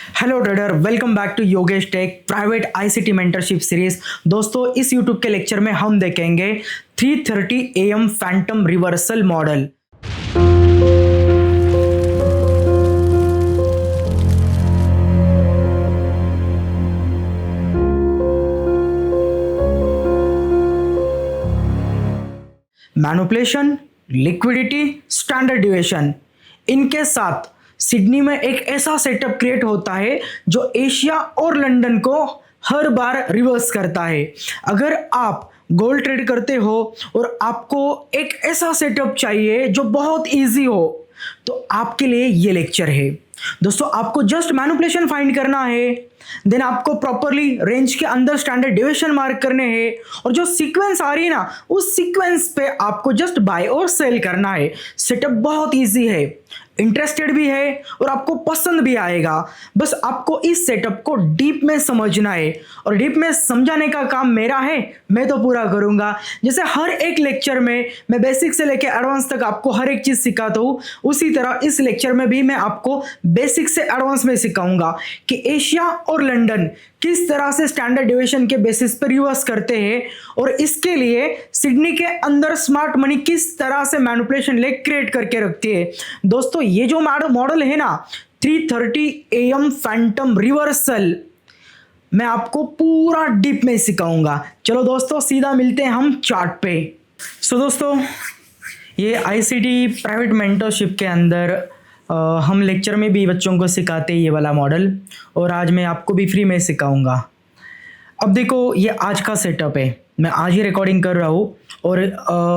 Hello trader, welcome back to Yogesh tech private ICT mentorship series. दोस्तों, इस YouTube के lecture में हम देखेंगे 3:30 AM Phantom reversal model. Manipulation, liquidity, standard deviation, इनके साथ सिडनी में एक ऐसा सेटअप क्रिएट होता है जो एशिया और लंदन को हर बार रिवर्स करता है। अगर आप गोल्ड ट्रेड करते हो और आपको एक ऐसा सेटअप चाहिए जो बहुत इजी हो, तो आपके लिए ये लेक्चर है। दोस्तों, आपको जस्ट मैनिपुलेशन फाइंड करना है, देन आपको प्रॉपरली रेंज के अंदर स्टैंडर्ड डिविएशन मार्क करने हैं, और जो सीक्वेंस आ रही है ना, उस सीक्वेंस पे आपको जस्ट बाय और सेल करना है। सेटअप बहुत इजी है, इंटरेस्टेड भी है और आपको पसंद भी आएगा। बस आपको इस सेटअप को डीप में समझना है, और डीप में समझाने का काम मेरा है, मैं तो पूरा करूंगा। जैसे हर एक लेक्चर में मैं बेसिक से लेकर एडवांस तक आपको हर एक चीज सिखाता हूँ, उसी तरह इस लेक्चर में भी मैं आपको बेसिक से एडवांस में सिखाऊंगा कि एशिया और लंदन किस तरह से स्टैंडर्ड डिविएशन के बेसिस पर रिवर्स करते हैं, और इसके लिए सिडनी के अंदर स्मार्ट मनी किस तरह से मैनिपुलेशन लेग क्रिएट करके रखती है। दोस्तों, ये जो मॉडल है ना, 3:30 AM फैंटम रिवर्सल, मैं आपको पूरा डीप में सिखाऊंगा। चलो दोस्तों, सीधा मिलते हैं हम चार्ट पे। दोस्तों, ये आईसीटी प्राइवेट मेंटरशिप के अंदर हम लेक्चर में भी बच्चों को सिखाते हैं ये वाला मॉडल, और आज मैं आपको भी फ्री में सिखाऊंगा। अब देखो, ये आज का सेटअप है, मैं आज ही रिकॉर्डिंग कर रहा हूँ, और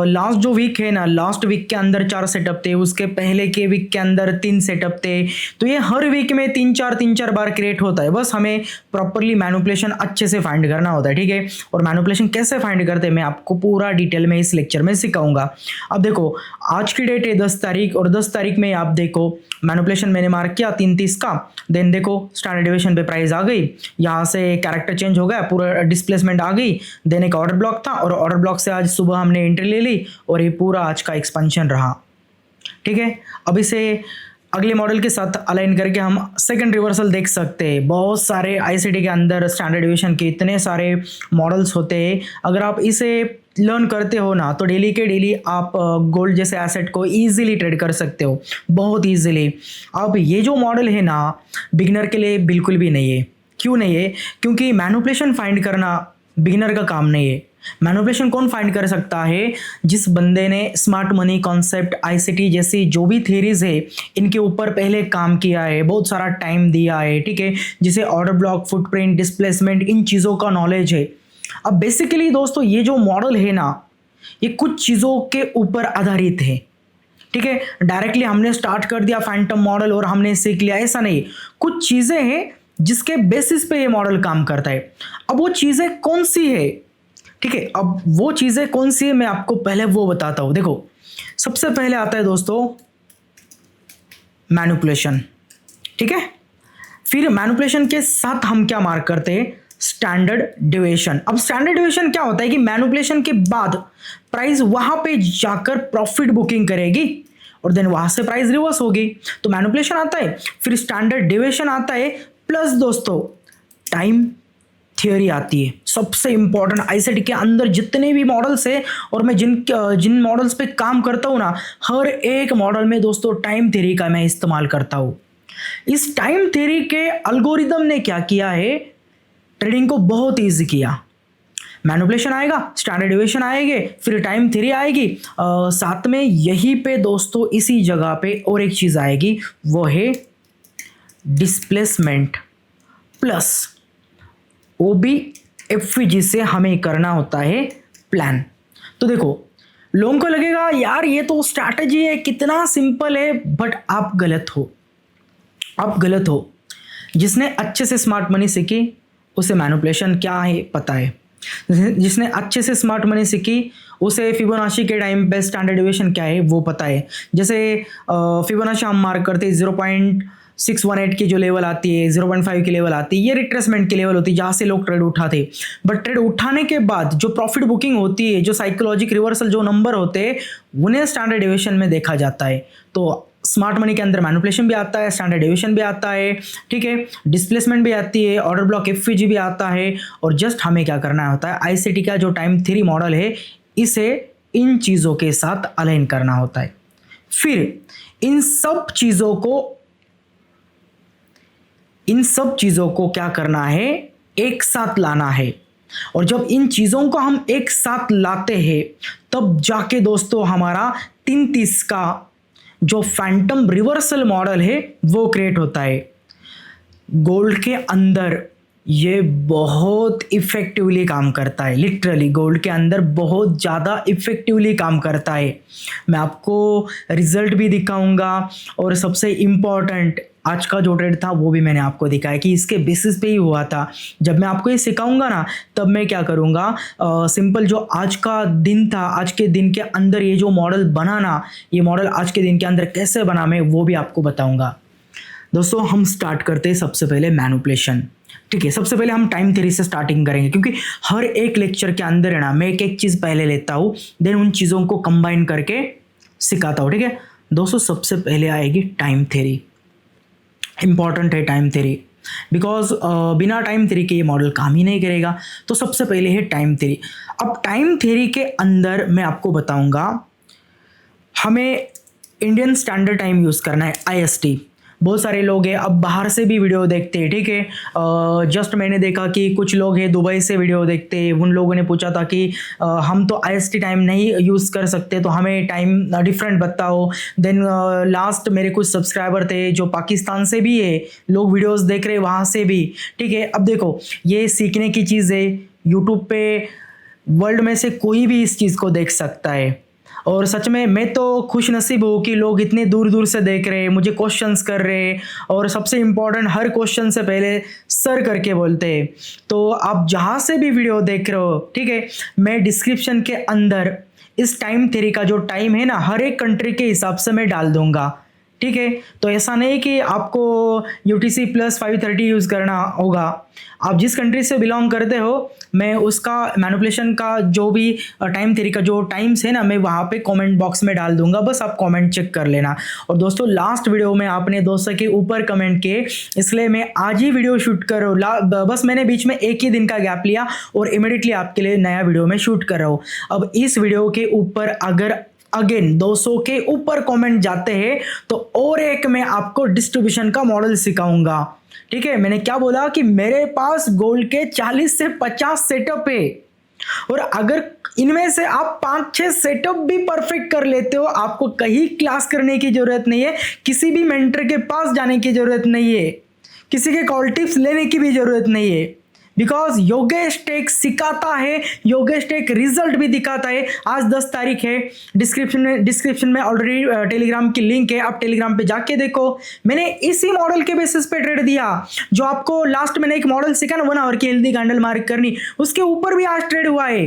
लास्ट जो वीक है ना, लास्ट वीक के अंदर 4 सेटअप थे, उसके पहले के वीक के अंदर 3 सेटअप थे। तो ये हर वीक में 3-4 बार क्रिएट होता है। बस हमें प्रॉपरली मैनिपुलेशन अच्छे से फाइंड करना होता है, ठीक है। और मैनिपुलेशन कैसे फाइंड करते हैं मैं आपको पूरा डिटेल में इस लेक्चर में सिखाऊंगा। अब देखो, आज की डेट है 10 तारीख, और 10 तारीख में आप देखो मैनिपुलेशन मैंने मार्क किया 3:30 का। देन देखो स्टैंडर्ड डिविएशन पे प्राइस आ गई, यहाँ से कैरेक्टर चेंज हो गया, पूरा डिस्प्लेसमेंट आ गई। देन एक ऑर्डर ब्लॉक था, और ऑर्डर ब्लॉक से आज सुबह हमने एंट्री ले ली, और ये पूरा आज का एक्सपेंशन रहा, ठीक है। अब इसे अगले मॉडल के साथ अलाइन करके हम सेकंड रिवर्सल देख सकते हैं। बहुत सारे आईसीटी के अंदर स्टैंडर्ड डिविएशन के इतने सारे मॉडल्स होते हैं। अगर आप इसे लर्न करते हो ना, तो डेली के डेली आप गोल्ड जैसे एसेट को इजीली ट्रेड कर सकते हो, बहुत इजीली। अब ये जो मॉडल है ना, बिगिनर के लिए बिल्कुल भी नहीं है। क्यों नहीं है? क्योंकि मैनिपुलेशन फाइंड करना बिगिनर का काम नहीं है। मैनिपुलेशन कौन फाइंड कर सकता है? जिस बंदे ने स्मार्ट मनी कॉन्सेप्ट, आईसीटी जैसी जो भी थ्योरीज है, इनके ऊपर पहले काम किया है, बहुत सारा टाइम दिया है, ठीक है। जिसे ऑर्डर ब्लॉक, फुटप्रिंट, डिस्प्लेसमेंट, इन चीज़ों का नॉलेज है। अब बेसिकली दोस्तों, ये जो मॉडल है ना, ये कुछ चीज़ों के ऊपर आधारित है, ठीक है। डायरेक्टली हमने स्टार्ट कर दिया फैंटम मॉडल और हमने सीख लिया, ऐसा नहीं। कुछ चीज़ें हैं जिसके बेसिस पे ये मॉडल काम करता है। अब वो चीज़ें कौन सी है, ठीक है। अब वो चीज़ें कौन सी है मैं आपको पहले वो बताता हूँ। देखो, सबसे पहले आता है दोस्तों मैनिपुलेशन, ठीक है। फिर मैनिपुलेशन के साथ हम क्या मार्क करते हैं? Standard deviation. अब स्टैंडर्ड डिविएशन क्या होता है कि मैनिपुलेशन के बाद प्राइस वहां पे जाकर प्रॉफिट बुकिंग करेगी, और देन वहां से प्राइस रिवर्स होगी। तो मैनिपुलेशन आता है, फिर स्टैंडर्ड डिविएशन आता है, प्लस दोस्तों टाइम थ्योरी आती है। सबसे इंपॉर्टेंट आईसीटी के अंदर जितने भी मॉडल्स है, और मैं जिन मॉडल्स पे काम करता हूँ ना, हर एक मॉडल में दोस्तों टाइम थ्योरी का मैं इस्तेमाल करता हूँ। इस टाइम थ्योरी के एल्गोरिदम ने क्या किया है? ट्रेडिंग को बहुत ईजी किया। मैनिपुलेशन आएगा, स्टैंडर्ड डिविएशन आएंगे, फिर टाइम थ्योरी आएगी, साथ में यहीं पे दोस्तों इसी जगह पे और एक चीज़ आएगी, वो है डिस्प्लेसमेंट प्लस OBFG से हमें करना होता है प्लान। तो देखो, लोगों को लगेगा यार ये तो स्ट्रैटेजी है, कितना सिंपल है, बट आप गलत हो। आप गलत हो। जिसने अच्छे से स्मार्ट मनी सीखी उसे मैनिपुलेशन क्या है पता है। जिसने अच्छे से स्मार्ट मनी सीखी उसे फिबोनाची के टाइम पे स्टैंडर्ड डिविएशन क्या है वो पता है। जैसे फिबोनाची हम मार्क करते हैं 0.618 की जो लेवल आती है, 0.5 की लेवल आती है, ये रिट्रेसमेंट की लेवल होती है जहाँ से लोग ट्रेड उठाते। बट ट्रेड उठाने के बाद जो प्रॉफिट बुकिंग होती है, जो साइकोलॉजिक रिवर्सल जो नंबर होते हैं, उन्हें स्टैंडर्ड डिविएशन में देखा जाता है। तो स्मार्ट मनी के अंदर मैनिपुलेशन भी आता है, स्टैंडर्ड डेविएशन भी आता है, ठीक है, डिस्प्लेसमेंट भी आती है, ऑर्डर ब्लॉक एफवीजी भी आता है। और जस्ट हमें क्या करना होता है, आईसीटी का जो टाइम थ्योरी मॉडल है इसे इन चीज़ों के साथ अलाइन करना होता है। फिर इन सब चीज़ों को क्या करना है, एक साथ लाना है। और जब इन चीज़ों को हम एक साथ लाते हैं तब जाके दोस्तों हमारा 33 का जो फैंटम रिवर्सल मॉडल है वो क्रिएट होता है। गोल्ड के अंदर ये बहुत इफ़ेक्टिवली काम करता है, लिटरली गोल्ड के अंदर बहुत ज़्यादा इफ़ेक्टिवली काम करता है। मैं आपको रिजल्ट भी दिखाऊंगा और सबसे इम्पॉर्टेंट आज का जो ट्रेड था वो भी मैंने आपको दिखाया कि इसके बेसिस पे ही हुआ था। जब मैं आपको ये सिखाऊंगा ना तब मैं क्या करूँगा, सिंपल जो आज का दिन था, आज के दिन के अंदर ये जो मॉडल बना ना, ये मॉडल आज के दिन के अंदर कैसे बना मैं वो भी आपको बताऊँगा। दोस्तों हम स्टार्ट करते हैं सबसे पहले मैनिपुलेशन, ठीक है। सबसे पहले हम टाइम थ्योरी से स्टार्टिंग करेंगे क्योंकि हर एक लेक्चर के अंदर है ना मैं एक एक चीज़ पहले लेता हूँ, देन उन चीज़ों को कंबाइन करके सिखाता हूँ, ठीक है। दोस्तों सबसे पहले आएगी टाइम थ्योरी। इंपॉर्टेंट है टाइम थ्योरी बिकॉज बिना टाइम थ्योरी के ये मॉडल काम ही नहीं करेगा। तो सबसे पहले है टाइम थ्योरी। अब टाइम थ्योरी के अंदर मैं आपको बताऊंगा हमें इंडियन स्टैंडर्ड टाइम यूज़ करना है, IST। बहुत सारे लोग हैं अब बाहर से भी वीडियो देखते हैं, ठीक है। जस्ट मैंने देखा कि कुछ लोग हैं दुबई से वीडियो देखते हैं, उन लोगों ने पूछा था कि हम तो IST टाइम नहीं यूज़ कर सकते तो हमें टाइम डिफरेंट बताओ। देन लास्ट मेरे कुछ सब्सक्राइबर थे जो पाकिस्तान से भी है, लोग वीडियोस देख रहे वहाँ से भी, ठीक है। अब देखो ये सीखने की चीज़ है, यूट्यूब पे वर्ल्ड में से कोई भी इस चीज़ को देख सकता है। और सच में मैं तो खुश नसीब हूँ कि लोग इतने दूर दूर से देख रहे हैं, मुझे क्वेश्चंस कर रहे हैं और सबसे इम्पोर्टेंट हर क्वेश्चन से पहले सर करके बोलते हैं। तो आप जहाँ से भी वीडियो देख रहे हो, ठीक है, मैं डिस्क्रिप्शन के अंदर इस टाइम थ्योरी का जो टाइम है ना हर एक कंट्री के हिसाब से मैं डाल दूंगा, ठीक है। तो ऐसा नहीं कि आपको UTC + 530 यूज़ करना होगा। आप जिस कंट्री से बिलोंग करते हो मैं उसका मैनिपुलेशन का जो भी टाइम थ्योरी का जो टाइम्स है ना मैं वहाँ पे कमेंट बॉक्स में डाल दूंगा, बस आप कमेंट चेक कर लेना। और दोस्तों लास्ट वीडियो में आपने 200 के ऊपर कमेंट किए इसलिए मैं आज ही वीडियो शूट कर रहा हूँ। बस मैंने बीच में एक ही दिन का गैप लिया और इमिडिएटली आपके लिए नया वीडियो में शूट कर रहा हूँ। अब इस वीडियो के ऊपर अगर अगेन 200 के ऊपर कमेंट जाते हैं तो और एक मैं आपको डिस्ट्रीब्यूशन का मॉडल सिखाऊंगा, ठीक है। मैंने क्या बोला कि मेरे पास गोल्ड के 40 से 50 सेटअप है और अगर इनमें से आप 5-6 सेटअप भी परफेक्ट कर लेते हो आपको कहीं क्लास करने की जरूरत नहीं है, किसी भी मेंटर के पास जाने की जरूरत नहीं है, किसी के कॉल टिप्स लेने की भी जरूरत नहीं है। बिकॉज योगेश टेक सिखाता है, योगेश टेक रिजल्ट भी दिखाता है। आज 10 तारीख है, डिस्क्रिप्शन में ऑलरेडी टेलीग्राम की लिंक है, आप टेलीग्राम पे जाके देखो। मैंने इसी मॉडल के बेसिस पे ट्रेड दिया जो आपको लास्ट मैंने एक मॉडल सीखा ना 1 आवर की हेल्दी कैंडल मार्क करनी, उसके ऊपर भी आज ट्रेड हुआ है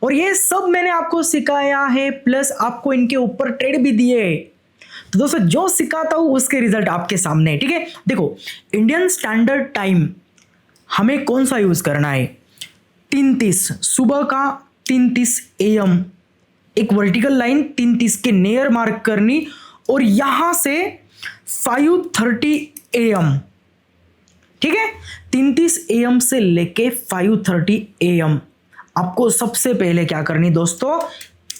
और ये सब मैंने आपको सिखाया है प्लस आपको इनके ऊपर ट्रेड भी दिए। तो दोस्तों जो सिखाता हूँ उसके रिजल्ट आपके सामने है, ठीक है। देखो इंडियन स्टैंडर्ड टाइम हमें कौन सा यूज करना है, 33 सुबह का 33 AM एक वर्टिकल लाइन 33 के नियर मार्क करनी और यहां से 5:30 AM, ठीक है। 33 AM से लेके 5:30 AM आपको सबसे पहले क्या करनी दोस्तों,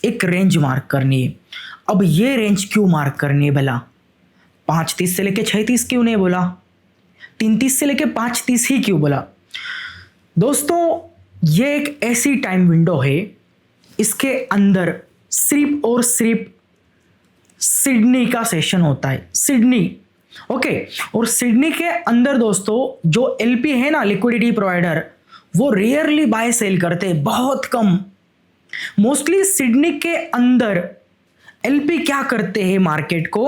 एक रेंज मार्क करनी है। अब ये रेंज क्यों मार्क करनी है भला, 5:30 से लेके 6:30 क्यों नहीं बोला, 3:30 से लेके 5:30 ही क्यों बोला। दोस्तों ये एक ऐसी टाइम विंडो है इसके अंदर सिर्फ और सिर्फ सिडनी का सेशन होता है, सिडनी, ओके। और सिडनी के अंदर दोस्तों जो LP है ना लिक्विडिटी प्रोवाइडर वो रेयरली बाय सेल करते हैं, बहुत कम। मोस्टली सिडनी के अंदर LP क्या करते हैं, मार्केट को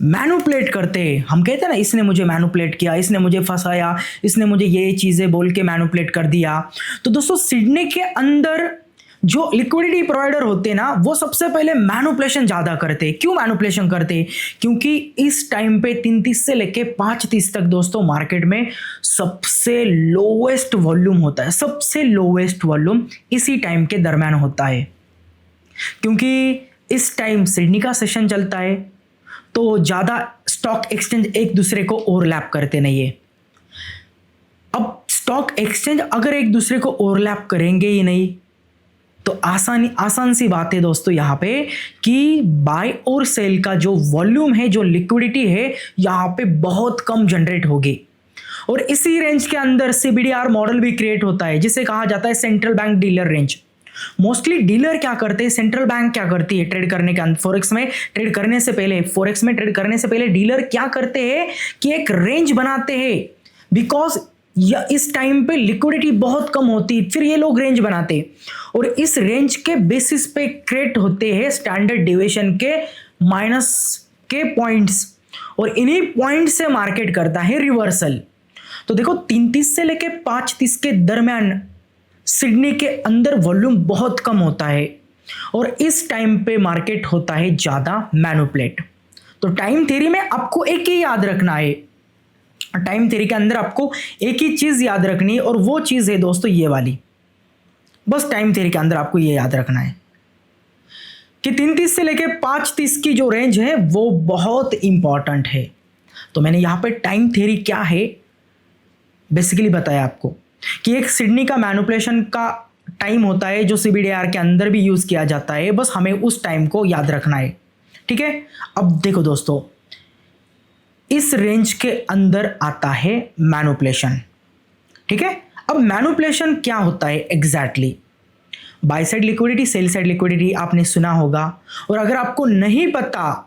मैनुपुलेट करते हैं। हम कहते हैं ना इसने मुझे मैनुपुलेट किया, इसने मुझे फंसाया, इसने मुझे ये चीज़ें बोल के मैनुपुलेट कर दिया। तो दोस्तों सिडनी के अंदर जो लिक्विडिटी प्रोवाइडर होते हैं ना वो सबसे पहले मैनुपुलेशन ज़्यादा करते हैं। क्यों मैनुपुलेशन करते हैं, क्योंकि इस टाइम पे 33 से लेके 5:30 तक दोस्तों मार्केट में सबसे लोवेस्ट वॉल्यूम होता है, सबसे लोवेस्ट वॉल्यूम इसी टाइम के दरम्यान होता है। क्योंकि इस टाइम सिडनी का सेशन चलता है तो ज़्यादा स्टॉक एक्सचेंज एक दूसरे को ओवरलैप करते नहीं है। अब स्टॉक एक्सचेंज अगर एक दूसरे को ओवरलैप करेंगे ही नहीं तो आसान सी बात है दोस्तों यहाँ पे कि बाय और सेल का जो वॉल्यूम है, जो लिक्विडिटी है, यहाँ पे बहुत कम जनरेट होगी। और इसी रेंज के अंदर सीबीडीआर मॉडल भी क्रिएट होता है जिसे कहा जाता है central bank dealer range. Mostly dealer क्या करते हैं, सेंट्रल बैंक क्या करती है ट्रेड करने के अंदर, फॉरेक्स में ट्रेड करने से पहले डीलर क्या करते हैं कि एक रेंज बनाते हैं, बिकॉज या इस टाइम पे लिक्विडिटी बहुत कम होती, फिर ये लोग रेंज बनाते और इस रेंज के बेसिस पे क्रिएट होते हैं स्टैंडर्ड डिविएशन के माइनस के पॉइंट्स, और इन्हीं पॉइंट से मार्केट करता है रिवर्सल। तो देखो 330 से लेके 530 के दरमियान सिडनी के अंदर वॉल्यूम बहुत कम होता है और इस टाइम पे मार्केट होता है ज़्यादा मैनिपुलेट। तो टाइम थ्योरी में आपको एक ही याद रखना है, टाइम थ्योरी के अंदर आपको एक ही चीज़ याद रखनी है और वो चीज़ है दोस्तों ये वाली। बस टाइम थ्योरी के अंदर आपको ये याद रखना है कि 330 से लेके 530 की जो रेंज है वो बहुत इंपॉर्टेंट है। तो मैंने यहाँ पे टाइम थ्योरी क्या है बेसिकली बताया आपको कि एक सिडनी का मैनिपुलेशन का टाइम होता है जो सीबीडीआर के अंदर भी यूज़ किया जाता है, बस हमें उस टाइम को याद रखना है, ठीक है। अब देखो दोस्तों, इस रेंज के अंदर आता है मैनिपुलेशन, ठीक है। अब मैनिपुलेशन क्या होता है exactly? By side liquidity, sell side liquidity आपने सुना होगा, और अगर आपको नहीं पता,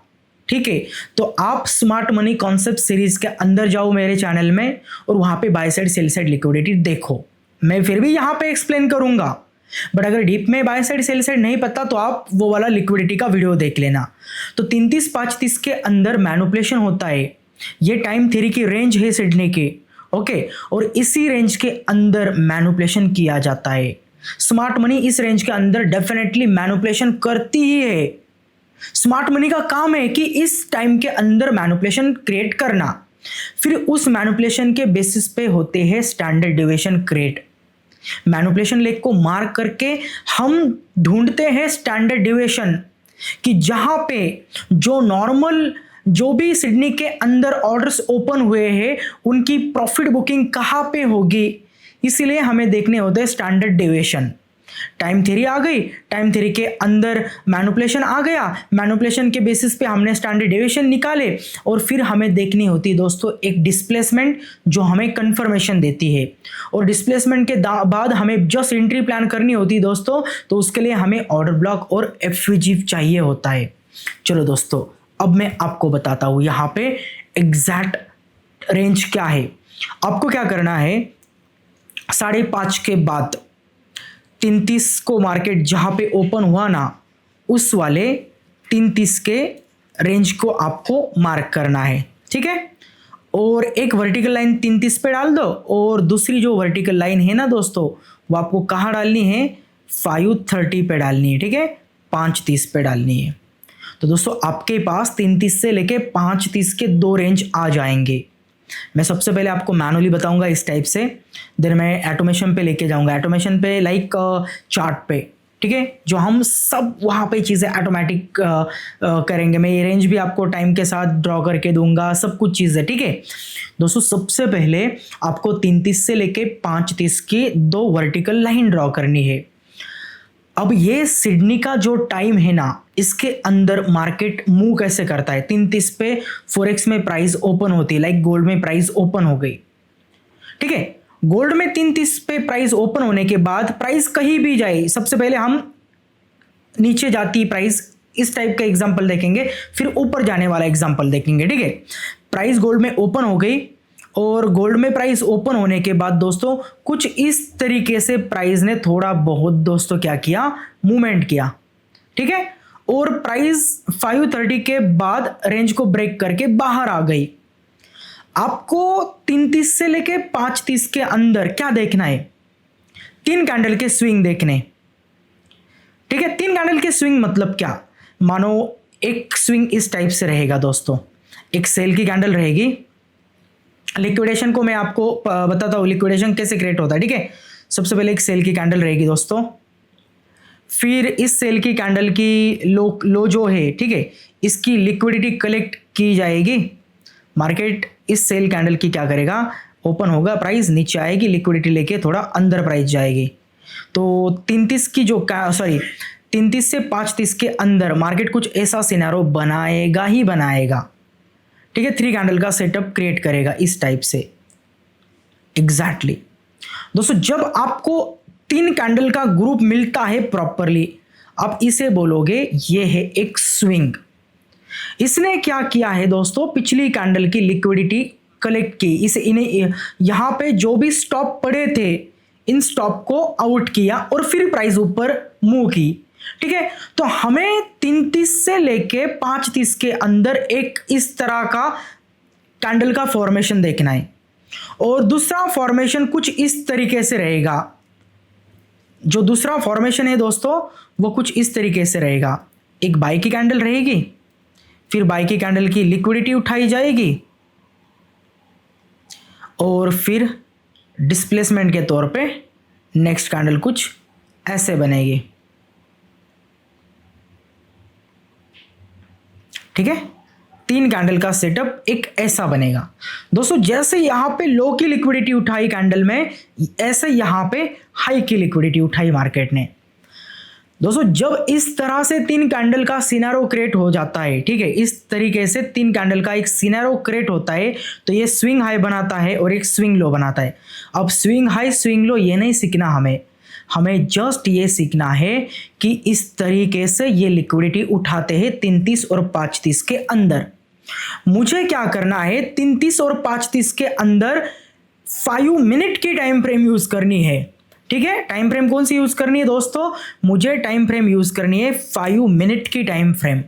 ठीक है, तो आप स्मार्ट मनी कॉन्सेप्ट सीरीज के अंदर जाओ मेरे चैनल में और वहां पे by side sell side liquidity देखो। मैं फिर भी यहाँ पे एक्सप्लेन करूंगा, बट अगर डीप में बाय साइड सेल साइड नहीं पता तो आप वो वाला लिक्विडिटी का वीडियो देख लेना। तो 330-530 के अंदर मैनिपुलेशन होता है, ये टाइम थ्योरी की रेंज है सिडनी की, ओके, और इसी रेंज के अंदर मैनिपुलेशन किया जाता है। स्मार्ट मनी इस रेंज के अंदर डेफिनेटली मैनिपुलेशन करती ही है। स्मार्ट मनी का काम है कि इस टाइम के अंदर मैनिपुलेशन क्रिएट करना, फिर उस मैनिपुलेशन के बेसिस पे होते हैं standard deviation create. Manipulation leg को मार्क करके हम ढूंढते हैं स्टैंडर्ड डिविएशन कि जहां पे जो नॉर्मल जो भी सिडनी के अंदर ऑर्डर्स ओपन हुए हैं उनकी प्रॉफिट बुकिंग कहाँ पे होगी, इसीलिए हमें देखने होते हैं स्टैंडर्ड डिविएशन। टाइम थ्योरी आ गई, टाइम थ्योरी के अंदर मैनिपुलेशन आ गया, मैनिपुलेशन के बेसिस पे हमने स्टैंडर्ड डिविएशन निकाले, और फिर हमें देखनी होती है दोस्तों एक डिस्प्लेसमेंट जो हमें कंफर्मेशन देती है, और डिस्प्लेसमेंट के बाद हमें जस्ट एंट्री प्लान करनी होती है दोस्तों, तो उसके लिए हमें ऑर्डर ब्लॉक और एफवीजी चाहिए होता है। चलो दोस्तों, अब मैं आपको बताता हूँ यहाँ पे एग्जैक्ट रेंज क्या है। आपको क्या करना है, 5:30 के बाद 330 को मार्केट जहाँ पे ओपन हुआ ना, उस वाले 330 के रेंज को आपको मार्क करना है, ठीक है। और एक वर्टिकल लाइन 330 पे डाल दो, और दूसरी जो वर्टिकल लाइन है ना दोस्तों वो आपको कहाँ डालनी है, 530 पे डालनी है, ठीक है, 530 पे डालनी है। तो दोस्तों आपके पास 330 से लेके 530 के दो रेंज आ जाएंगे। मैं सबसे पहले आपको मैनुअली बताऊंगा इस टाइप से, देन मैं ऑटोमेशन पे लेके जाऊंगा, ऑटोमेशन पे लाइक चार्ट पे, ठीक है, जो हम सब वहाँ पे चीज़ें ऑटोमेटिक करेंगे। मैं ये रेंज भी आपको टाइम के साथ ड्रॉ करके दूंगा, सब कुछ चीज़ें, ठीक है। दोस्तों सबसे पहले आपको 330 से लेके 530 की दो वर्टिकल लाइन ड्रॉ करनी है। अब ये सिडनी का जो टाइम है ना, इसके अंदर मार्केट मूव कैसे करता है। 330 पे फॉरेक्स में प्राइस ओपन होती है, लाइक गोल्ड में प्राइस ओपन हो गई, ठीक है। गोल्ड में 330 पे प्राइस ओपन होने के बाद प्राइस कहीं भी जाए, सबसे पहले हम नीचे जाती प्राइस, इस टाइप का एग्जांपल देखेंगे, फिर ऊपर जाने वाला एग्जांपल देखेंगे, ठीक है। प्राइस गोल्ड में ओपन हो गई, और गोल्ड में प्राइस ओपन होने के बाद दोस्तों कुछ इस तरीके से प्राइस ने थोड़ा बहुत दोस्तों क्या किया, मूवमेंट किया, ठीक है। और प्राइस 530 के बाद रेंज को ब्रेक करके बाहर आ गई। आपको 330 से लेके 530 के अंदर क्या देखना है, 3 कैंडल के स्विंग देखने, ठीक है। 3 कैंडल के स्विंग मतलब क्या, मानो एक स्विंग इस टाइप से रहेगा दोस्तों, एक सेल की कैंडल रहेगी। लिक्विडेशन को मैं आपको बताता हूँ लिक्विडेशन कैसे क्रिएट होता है, ठीक है। सबसे पहले एक सेल की कैंडल रहेगी दोस्तों, फिर इस सेल की कैंडल की लो जो है, ठीक है, इसकी लिक्विडिटी कलेक्ट की जाएगी। मार्केट इस सेल कैंडल की क्या करेगा, ओपन होगा, प्राइस नीचे आएगी, लिक्विडिटी लेके थोड़ा अंदर प्राइस जाएगी। तो 33 की जो 33 से 5:30 के अंदर मार्केट कुछ ऐसा सिनेरियो बनाएगा ही बनाएगा, ठीक है, 3 कैंडल का सेटअप क्रिएट करेगा इस टाइप से। एग्जैक्टली दोस्तों, जब आपको 3 कैंडल का ग्रुप मिलता है प्रॉपरली, आप इसे बोलोगे ये है एक स्विंग। इसने क्या किया है दोस्तों, पिछली कैंडल की लिक्विडिटी कलेक्ट की, इन्हें यहां पे जो भी स्टॉप पड़े थे इन स्टॉप को आउट किया और फिर प्राइस ऊपर मूव की, ठीक है। तो हमें 33 से लेके 5:30 के अंदर एक इस तरह का कैंडल का फॉर्मेशन देखना है, और दूसरा फॉर्मेशन कुछ इस तरीके से रहेगा। जो दूसरा फॉर्मेशन है दोस्तों वो कुछ इस तरीके से रहेगा। एक बाई की कैंडल रहेगी, फिर बाई की कैंडल की लिक्विडिटी उठाई जाएगी, और फिर डिस्प्लेसमेंट के तौर पे नेक्स्ट कैंडल कुछ ऐसे बनेगी, ठीक है। 3 कैंडल का सेटअप एक ऐसा बनेगा दोस्तों। जैसे यहां पे लो की लिक्विडिटी उठाई कैंडल में, ऐसे यहां पे हाई की लिक्विडिटी उठाई मार्केट ने। दोस्तों जब इस तरह से 3 कैंडल का सिनेरियो क्रिएट हो जाता है, ठीक है, इस तरीके से 3 कैंडल का एक सिनेरियो क्रिएट होता है, तो ये स्विंग हाई बनाता है और एक स्विंग लो बनाता है। अब स्विंग हाई स्विंग लो ये नहीं सीखना हमें जस्ट ये सीखना है कि इस तरीके से ये लिक्विडिटी उठाते हैं 33 और 5:30 के अंदर। मुझे क्या करना है, 33 और 5:30 के अंदर 5 मिनट की टाइम फ्रेम यूज करनी है, ठीक है। टाइम फ्रेम कौन सी यूज करनी है दोस्तों, मुझे टाइम फ्रेम यूज करनी है 5 मिनट की टाइम फ्रेम।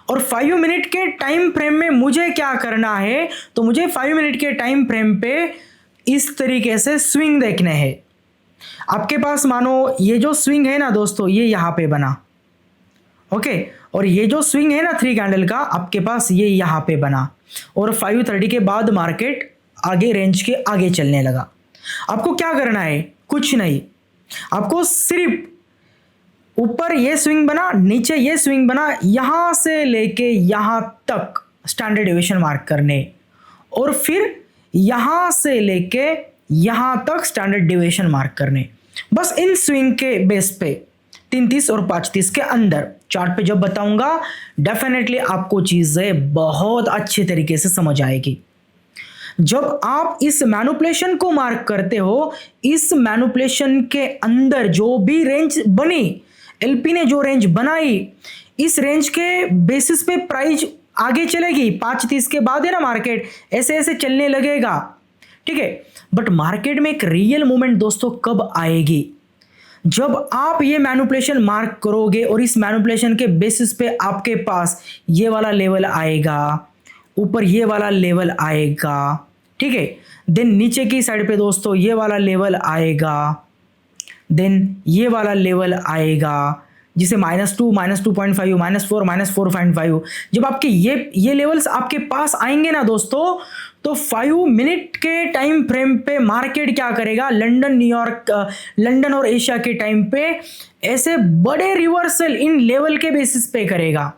और 5 मिनट के टाइम फ्रेम में मुझे क्या करना है, तो मुझे 5 मिनट के टाइम फ्रेम पे इस तरीके से स्विंग देखने हैं। आपके पास मानो ये जो स्विंग है ना दोस्तों, ये यहां पे बना, ओके, और ये जो स्विंग है ना 3 कैंडल का, आपके पास ये यहां पे बना, और 5:30 के बाद मार्केट आगे रेंज के आगे चलने लगा। आपको क्या करना है, कुछ नहीं, आपको सिर्फ ऊपर ये स्विंग बना, नीचे ये स्विंग बना, यहां से लेके यहां तक स्टैंडर्ड डेविएशन मार्क करने, और फिर यहां से लेके यहां तक स्टैंडर्ड डेविएशन मार्क करने। बस इन स्विंग के बेस पे 33 और 5:30 के अंदर चार्ट पे जब बताऊंगा डेफिनेटली आपको चीजें बहुत अच्छे तरीके से समझ आएगी। जब आप इस मैनिपुलेशन को मार्क करते हो, इस मैनिपुलेशन के अंदर जो भी रेंज बनी, एलपी ने जो रेंज बनाई, इस रेंज के बेसिस पे प्राइस आगे चलेगी। 5:30 के बाद है ना मार्केट ऐसे ऐसे चलने लगेगा, ठीक है। बट मार्केट में एक रियल मूवमेंट दोस्तों कब आएगी, जब आप ये मैनिपुलेशन मार्क करोगे और इस मैनिपुलेशन के बेसिस पे आपके पास ये वाला लेवल आएगा, ऊपर ये वाला लेवल आएगा, ठीक है, देन नीचे की साइड पे दोस्तों ये वाला लेवल आएगा, देन ये वाला लेवल आएगा, जिसे -2, -2.5, -4, -4.5। जब आपके ये लेवल्स आपके पास आएंगे ना दोस्तों, तो 5 मिनट के टाइम फ्रेम पे मार्केट क्या करेगा, लंदन, न्यूयॉर्क, लंदन और एशिया के टाइम पे ऐसे बड़े रिवर्सल इन लेवल के बेसिस पे करेगा,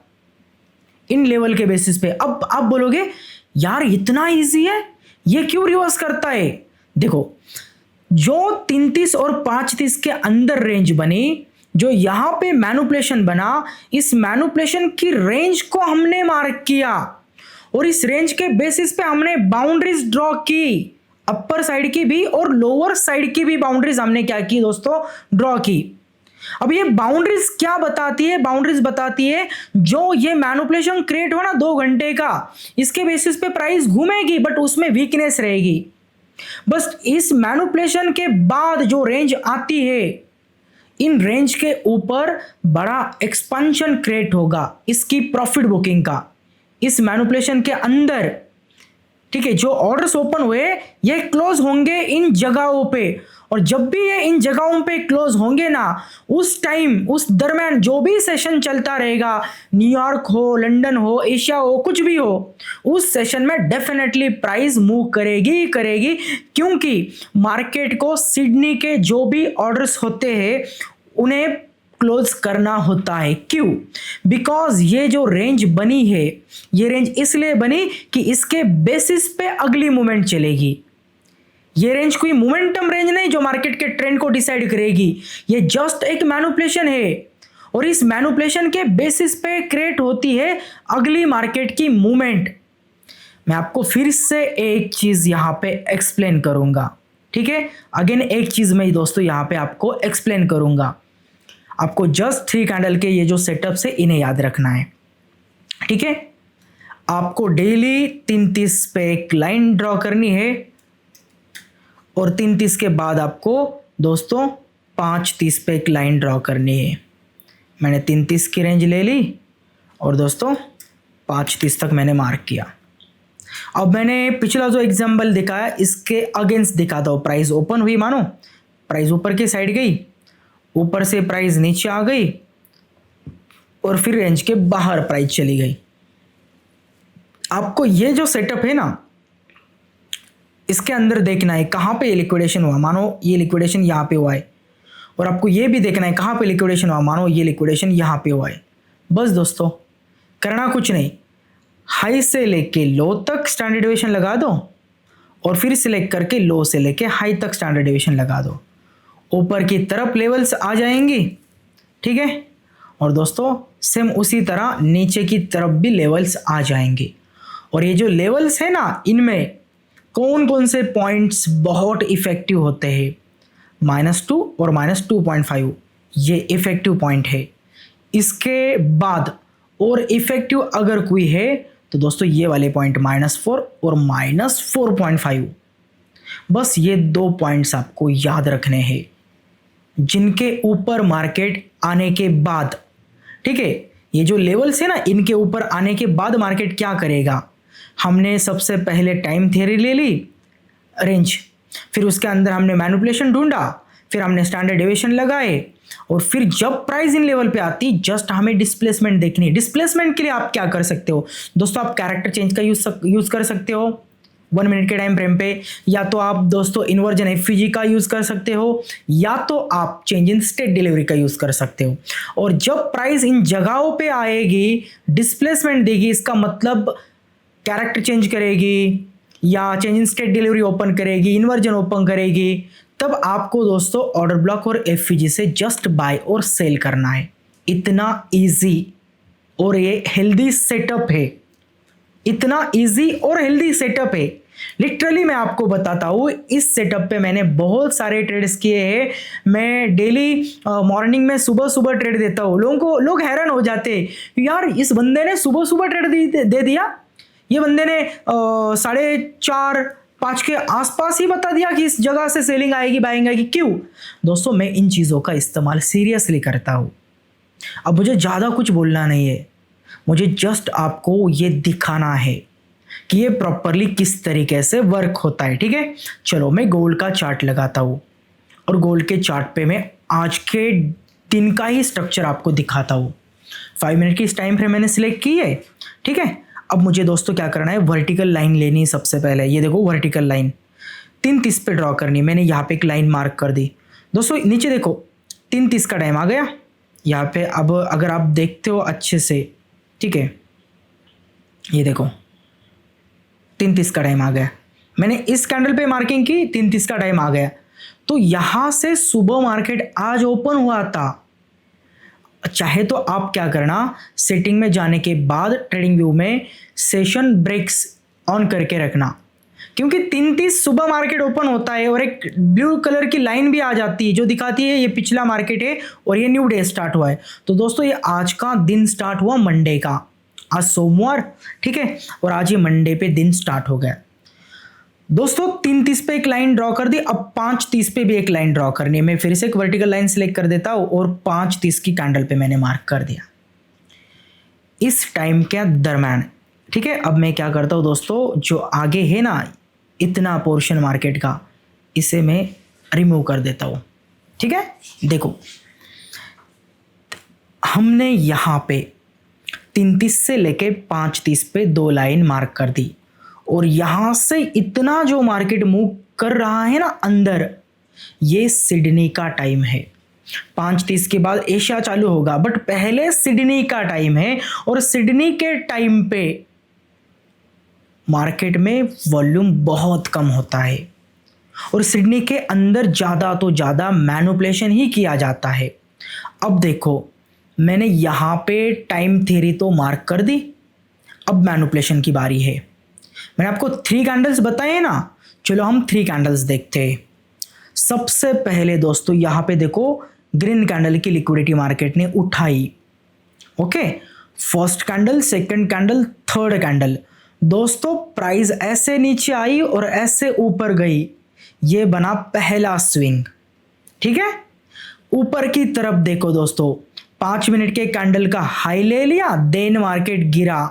इन लेवल के बेसिस पे। अब आप बोलोगे यार इतना इजी है, ये क्यों रिवर्स करता है? देखो, जो 33 और 5:30 के अंदर रेंज बनी, जो यहां पे मैनिपुलेशन बना, इस मैनिपुलेशन की रेंज को हमने मार्क किया और इस रेंज के बेसिस पे हमने बाउंड्रीज ड्रॉ की, अपर साइड की भी और लोअर साइड की भी बाउंड्रीज हमने क्या की दोस्तों, ड्रॉ की। अब ये बाउंड्रीज क्या बताती है, बाउंड्रीज बताती है जो ये मैनिपुलेशन क्रिएट हो ना 2 घंटे का, इसके बेसिस पे प्राइस घूमेगी बट उसमें वीकनेस रहेगी। बस इस मैनिपुलेशन के बाद जो रेंज आती है, इन रेंज के ऊपर बड़ा एक्सपेंशन क्रिएट होगा इसकी प्रॉफिट बुकिंग का, इस मैनिपुलेशन के अंदर, ठीक है। जो ऑर्डर्स ओपन हुए ये क्लोज होंगे इन जगहों पे, और जब भी ये इन जगहों पे क्लोज होंगे ना, उस टाइम, उस दरम्यान जो भी सेशन चलता रहेगा, न्यूयॉर्क हो, लंदन हो, एशिया हो, कुछ भी हो, उस सेशन में डेफिनेटली प्राइस मूव करेगी करेगी, क्योंकि मार्केट को सिडनी के जो भी ऑर्डर्स होते हैं उन्हें क्लोज करना होता है। क्यों? बिकॉज ये जो रेंज बनी है, ये रेंज इसलिए बनी कि इसके बेसिस पे अगली मूवमेंट चलेगी। ये रेंज कोई मोमेंटम रेंज नहीं जो मार्केट के ट्रेंड को डिसाइड करेगी, ये जस्ट एक मैनिपुलेशन है और इस मैनिपुलेशन के बेसिस पे क्रिएट होती है अगली मार्केट की मूवमेंट। मैं आपको फिर से एक चीज यहां पे एक्सप्लेन करूंगा, ठीक है? अगेन एक चीज मैं दोस्तों यहां पे आपको एक्सप्लेन करूंगा। आपको जस्ट 3 कैंडल के ये जो सेटअप है इन्हें याद रखना है, ठीक है? आपको डेली 3:30 पे एक लाइन ड्रॉ करनी है और 3:30 के बाद आपको दोस्तों 5:30 पे एक लाइन ड्रॉ करनी है। मैंने 3:30 की रेंज ले ली और दोस्तों 5:30 तक मैंने मार्क किया। अब मैंने पिछला जो एग्जाम्पल दिखाया इसके अगेंस्ट दिखाता हूँ। प्राइस ओपन हुई, मानो प्राइस ऊपर की साइड गई, ऊपर से प्राइस नीचे आ गई और फिर रेंज के बाहर प्राइस चली गई। आपको ये जो सेटअप है ना, इसके अंदर देखना है कहाँ पे ये लिक्विडेशन हुआ। मानो ये लिक्विडेशन यहाँ पे हुआ है और आपको ये भी देखना है कहाँ पे लिक्विडेशन हुआ। मानो ये लिक्विडेशन यहाँ पे हुआ है। बस दोस्तों करना कुछ नहीं, हाई से लेके लो तक स्टैंडर्ड डेविएशन लगा दो और फिर सिलेक्ट करके लो से लेके हाई तक स्टैंडर्ड डेविएशन लगा दो। ऊपर की तरफ लेवल्स आ जाएंगी, ठीक है? और दोस्तों सेम उसी तरह नीचे की तरफ भी लेवल्स आ जाएंगे। और ये जो लेवल्स है ना, इनमें कौन कौन से पॉइंट्स बहुत इफेक्टिव होते हैं? -2 और -2.5 ये इफेक्टिव पॉइंट है। इसके बाद और इफेक्टिव अगर कोई है तो दोस्तों ये वाले पॉइंट -4 और -4.5, बस ये 2 पॉइंट्स आपको याद रखने हैं जिनके ऊपर मार्केट आने के बाद, ठीक है, ये जो लेवल्स है ना, इनके ऊपर आने के बाद मार्केट क्या करेगा। हमने सबसे पहले टाइम थ्योरी ले ली, रेंज, फिर उसके अंदर हमने मैनिपुलेशन ढूंढा, फिर हमने स्टैंडर्ड डेविएशन लगाए और फिर जब प्राइस इन लेवल पे आती जस्ट हमें डिस्प्लेसमेंट देखनी है। डिस्प्लेसमेंट के लिए आप क्या कर सकते हो दोस्तों? आप कैरेक्टर चेंज का यूज कर सकते हो 1 मिनट के टाइम फ्रेम पे, या तो आप दोस्तों इन्वर्जन एफवीजी का यूज कर सकते हो, या तो आप चेंज इन स्टेट डिलीवरी का यूज कर सकते हो। और जब प्राइस इन जगहों पे आएगी, डिस्प्लेसमेंट देगी, इसका मतलब कैरेक्टर चेंज करेगी या change in state delivery open करेगी, इन्वर्जन ओपन करेगी, तब आपको दोस्तों ऑर्डर ब्लॉक और एफवीजी से जस्ट बाय और सेल करना है। इतना इजी और ये हेल्दी सेटअप है, इतना इजी और हेल्दी सेटअप है। लिटरली मैं आपको बताता हूँ, इस सेटअप पे मैंने बहुत सारे ट्रेड्स किए हैं। मैं डेली मॉर्निंग में सुबह सुबह ट्रेड देता हूँ। लोग हैरान हो जाते हैं, यार इस बंदे ने सुबह सुबह ट्रेड दे दिया, ये बंदे ने 4:30-5 के आसपास ही बता दिया कि इस जगह से सेलिंग आएगी, बाइंग आएगी। क्यों दोस्तों? मैं इन चीज़ों का इस्तेमाल सीरियसली करता हूँ। अब मुझे ज़्यादा कुछ बोलना नहीं है, मुझे जस्ट आपको ये दिखाना है कि ये प्रॉपरली किस तरीके से वर्क होता है, ठीक है? चलो मैं गोल्ड का चार्ट लगाता हूँ और गोल्ड के चार्ट पे मैं आज के दिन का ही स्ट्रक्चर आपको दिखाता हूँ। 5 मिनट की इस टाइम फ्रेम मैंने सिलेक्ट की है, ठीक है? अब मुझे दोस्तों क्या करना है, वर्टिकल लाइन लेनी है। सबसे पहले ये देखो वर्टिकल लाइन 3:30 पे ड्रॉ करनी है। मैंने यहाँ पे एक लाइन मार्क कर दी दोस्तों। नीचे देखो 3:30 का टाइम आ गया यहाँ पे। अब अगर आप देखते हो अच्छे से, ठीक है, ये देखो 3:30 का टाइम आ गया। मैंने इस कैंडल पे मार्किंग की, 3:30 का टाइम आ गया। तो यहाँ से सुबह मार्केट आज ओपन हुआ था। चाहे तो आप क्या करना, सेटिंग में जाने के बाद ट्रेडिंग व्यू में सेशन ब्रेक्स ऑन करके रखना, क्योंकि 3:30 सुबह मार्केट ओपन होता है और एक ब्लू कलर की लाइन भी आ जाती है जो दिखाती है ये पिछला मार्केट है और ये न्यू डे स्टार्ट हुआ है। तो दोस्तों ये आज का दिन स्टार्ट हुआ मंडे का, आज सोमवार, ठीक है, और आज ये मंडे पे दिन स्टार्ट हो गया। दोस्तों 3:30 पे एक लाइन ड्रॉ कर दी, अब 5:30 पे भी एक लाइन ड्रॉ करनी है। मैं फिर से एक वर्टिकल लाइन सेलेक्ट कर देता हूँ और 5:30 की कैंडल पे मैंने मार्क कर दिया इस टाइम के दरम्यान, ठीक है। अब मैं क्या करता हूँ दोस्तों, जो आगे है ना इतना पोर्शन मार्केट का, इसे मैं रिमूव कर देता हूँ, ठीक है। देखो हमने यहाँ पे 3:30 से लेके 5:30 पे 2 लाइन मार्क कर दी और यहाँ से इतना जो मार्केट मूव कर रहा है ना अंदर, ये सिडनी का टाइम है। 5:30 के बाद एशिया चालू होगा, बट पहले सिडनी का टाइम है और सिडनी के टाइम पे मार्केट में वॉल्यूम बहुत कम होता है और सिडनी के अंदर ज़्यादा तो ज़्यादा मैनिपुलेशन ही किया जाता है। अब देखो, मैंने यहाँ पे टाइम थ्योरी तो मार्क कर दी, अब मैनिपुलेशन की बारी है। मैंने आपको 3 कैंडल्स बताए ना, चलो हम 3 कैंडल्स देखते हैं। सबसे पहले दोस्तों यहाँ पे देखो, ग्रीन कैंडल की लिक्विडिटी मार्केट ने उठाई। Okay, first candle, second candle, third candle. दोस्तों प्राइस ऐसे नीचे आई और ऐसे ऊपर गई, ये बना पहला स्विंग। ठीक है, ऊपर की तरफ देखो दोस्तों, 5 मिनट के कैंडल का हाई ले लिया, देन मार्केट गिरा,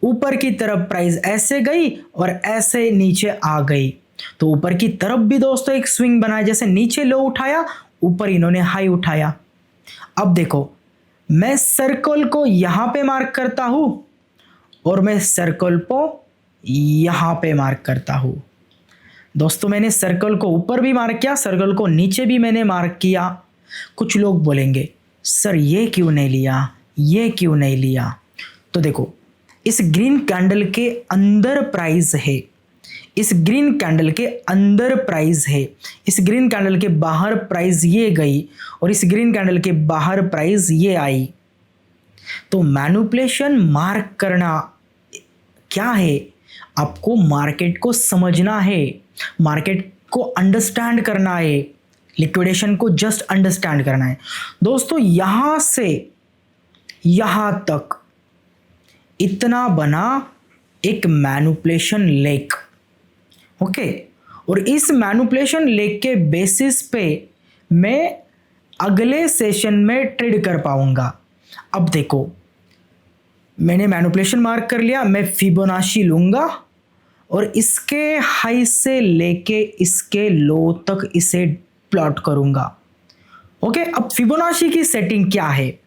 ऊपर की तरफ प्राइस ऐसे गई और ऐसे नीचे आ गई। तो ऊपर की तरफ भी दोस्तों एक स्विंग बना, जैसे नीचे लो उठाया, ऊपर इन्होंने हाई उठाया। अब देखो, मैं सर्कल को यहां पे मार्क करता हूं और मैं सर्कल को यहां पे मार्क करता हूं। दोस्तों मैंने सर्कल को ऊपर भी मार्क किया, सर्कल को नीचे भी मैंने मार्क किया। कुछ लोग बोलेंगे सर ये क्यों नहीं लिया, ये क्यों नहीं लिया? तो देखो, इस ग्रीन कैंडल के अंदर प्राइस है, इस ग्रीन कैंडल के अंदर प्राइस है, इस ग्रीन कैंडल के बाहर प्राइस ये गई और इस ग्रीन कैंडल के बाहर प्राइस ये आई। तो मैनिपुलेशन मार्क करना क्या है? आपको मार्केट को समझना है, मार्केट को अंडरस्टैंड करना है, लिक्विडेशन को जस्ट अंडरस्टैंड करना है। दोस्तों यहां से यहां तक इतना बना एक मैनिपुलेशन लेक। ओके, और इस मैनिपुलेशन लेक के बेसिस पे मैं अगले सेशन में ट्रेड कर पाऊंगा। अब देखो, मैंने मैनिपुलेशन मार्क कर लिया, मैं फिबोनाची लूंगा और इसके हाई से लेके इसके लो तक इसे प्लॉट करूंगा। ओके, अब फिबोनाची की सेटिंग क्या है?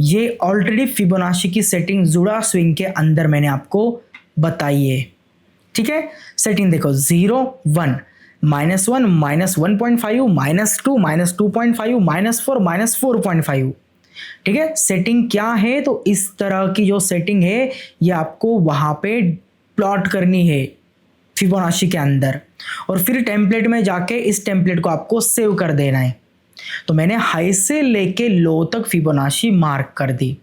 ये ऑलरेडी फिबोनाची की सेटिंग जुड़ा स्विंग के अंदर मैंने आपको बताई है। ठीक है, सेटिंग देखो, 0 1 -1 -1.5 -2 -2.5 -4 -4.5। ठीक है, सेटिंग क्या है? तो इस तरह की जो सेटिंग है ये आपको वहां पे प्लॉट करनी है फिबोनाची के अंदर, और फिर टेम्पलेट में जाके इस टेम्पलेट को आपको सेव कर देना है। तो मैंने हाई से लेके लो तक फिबोनाची मार्क कर दी।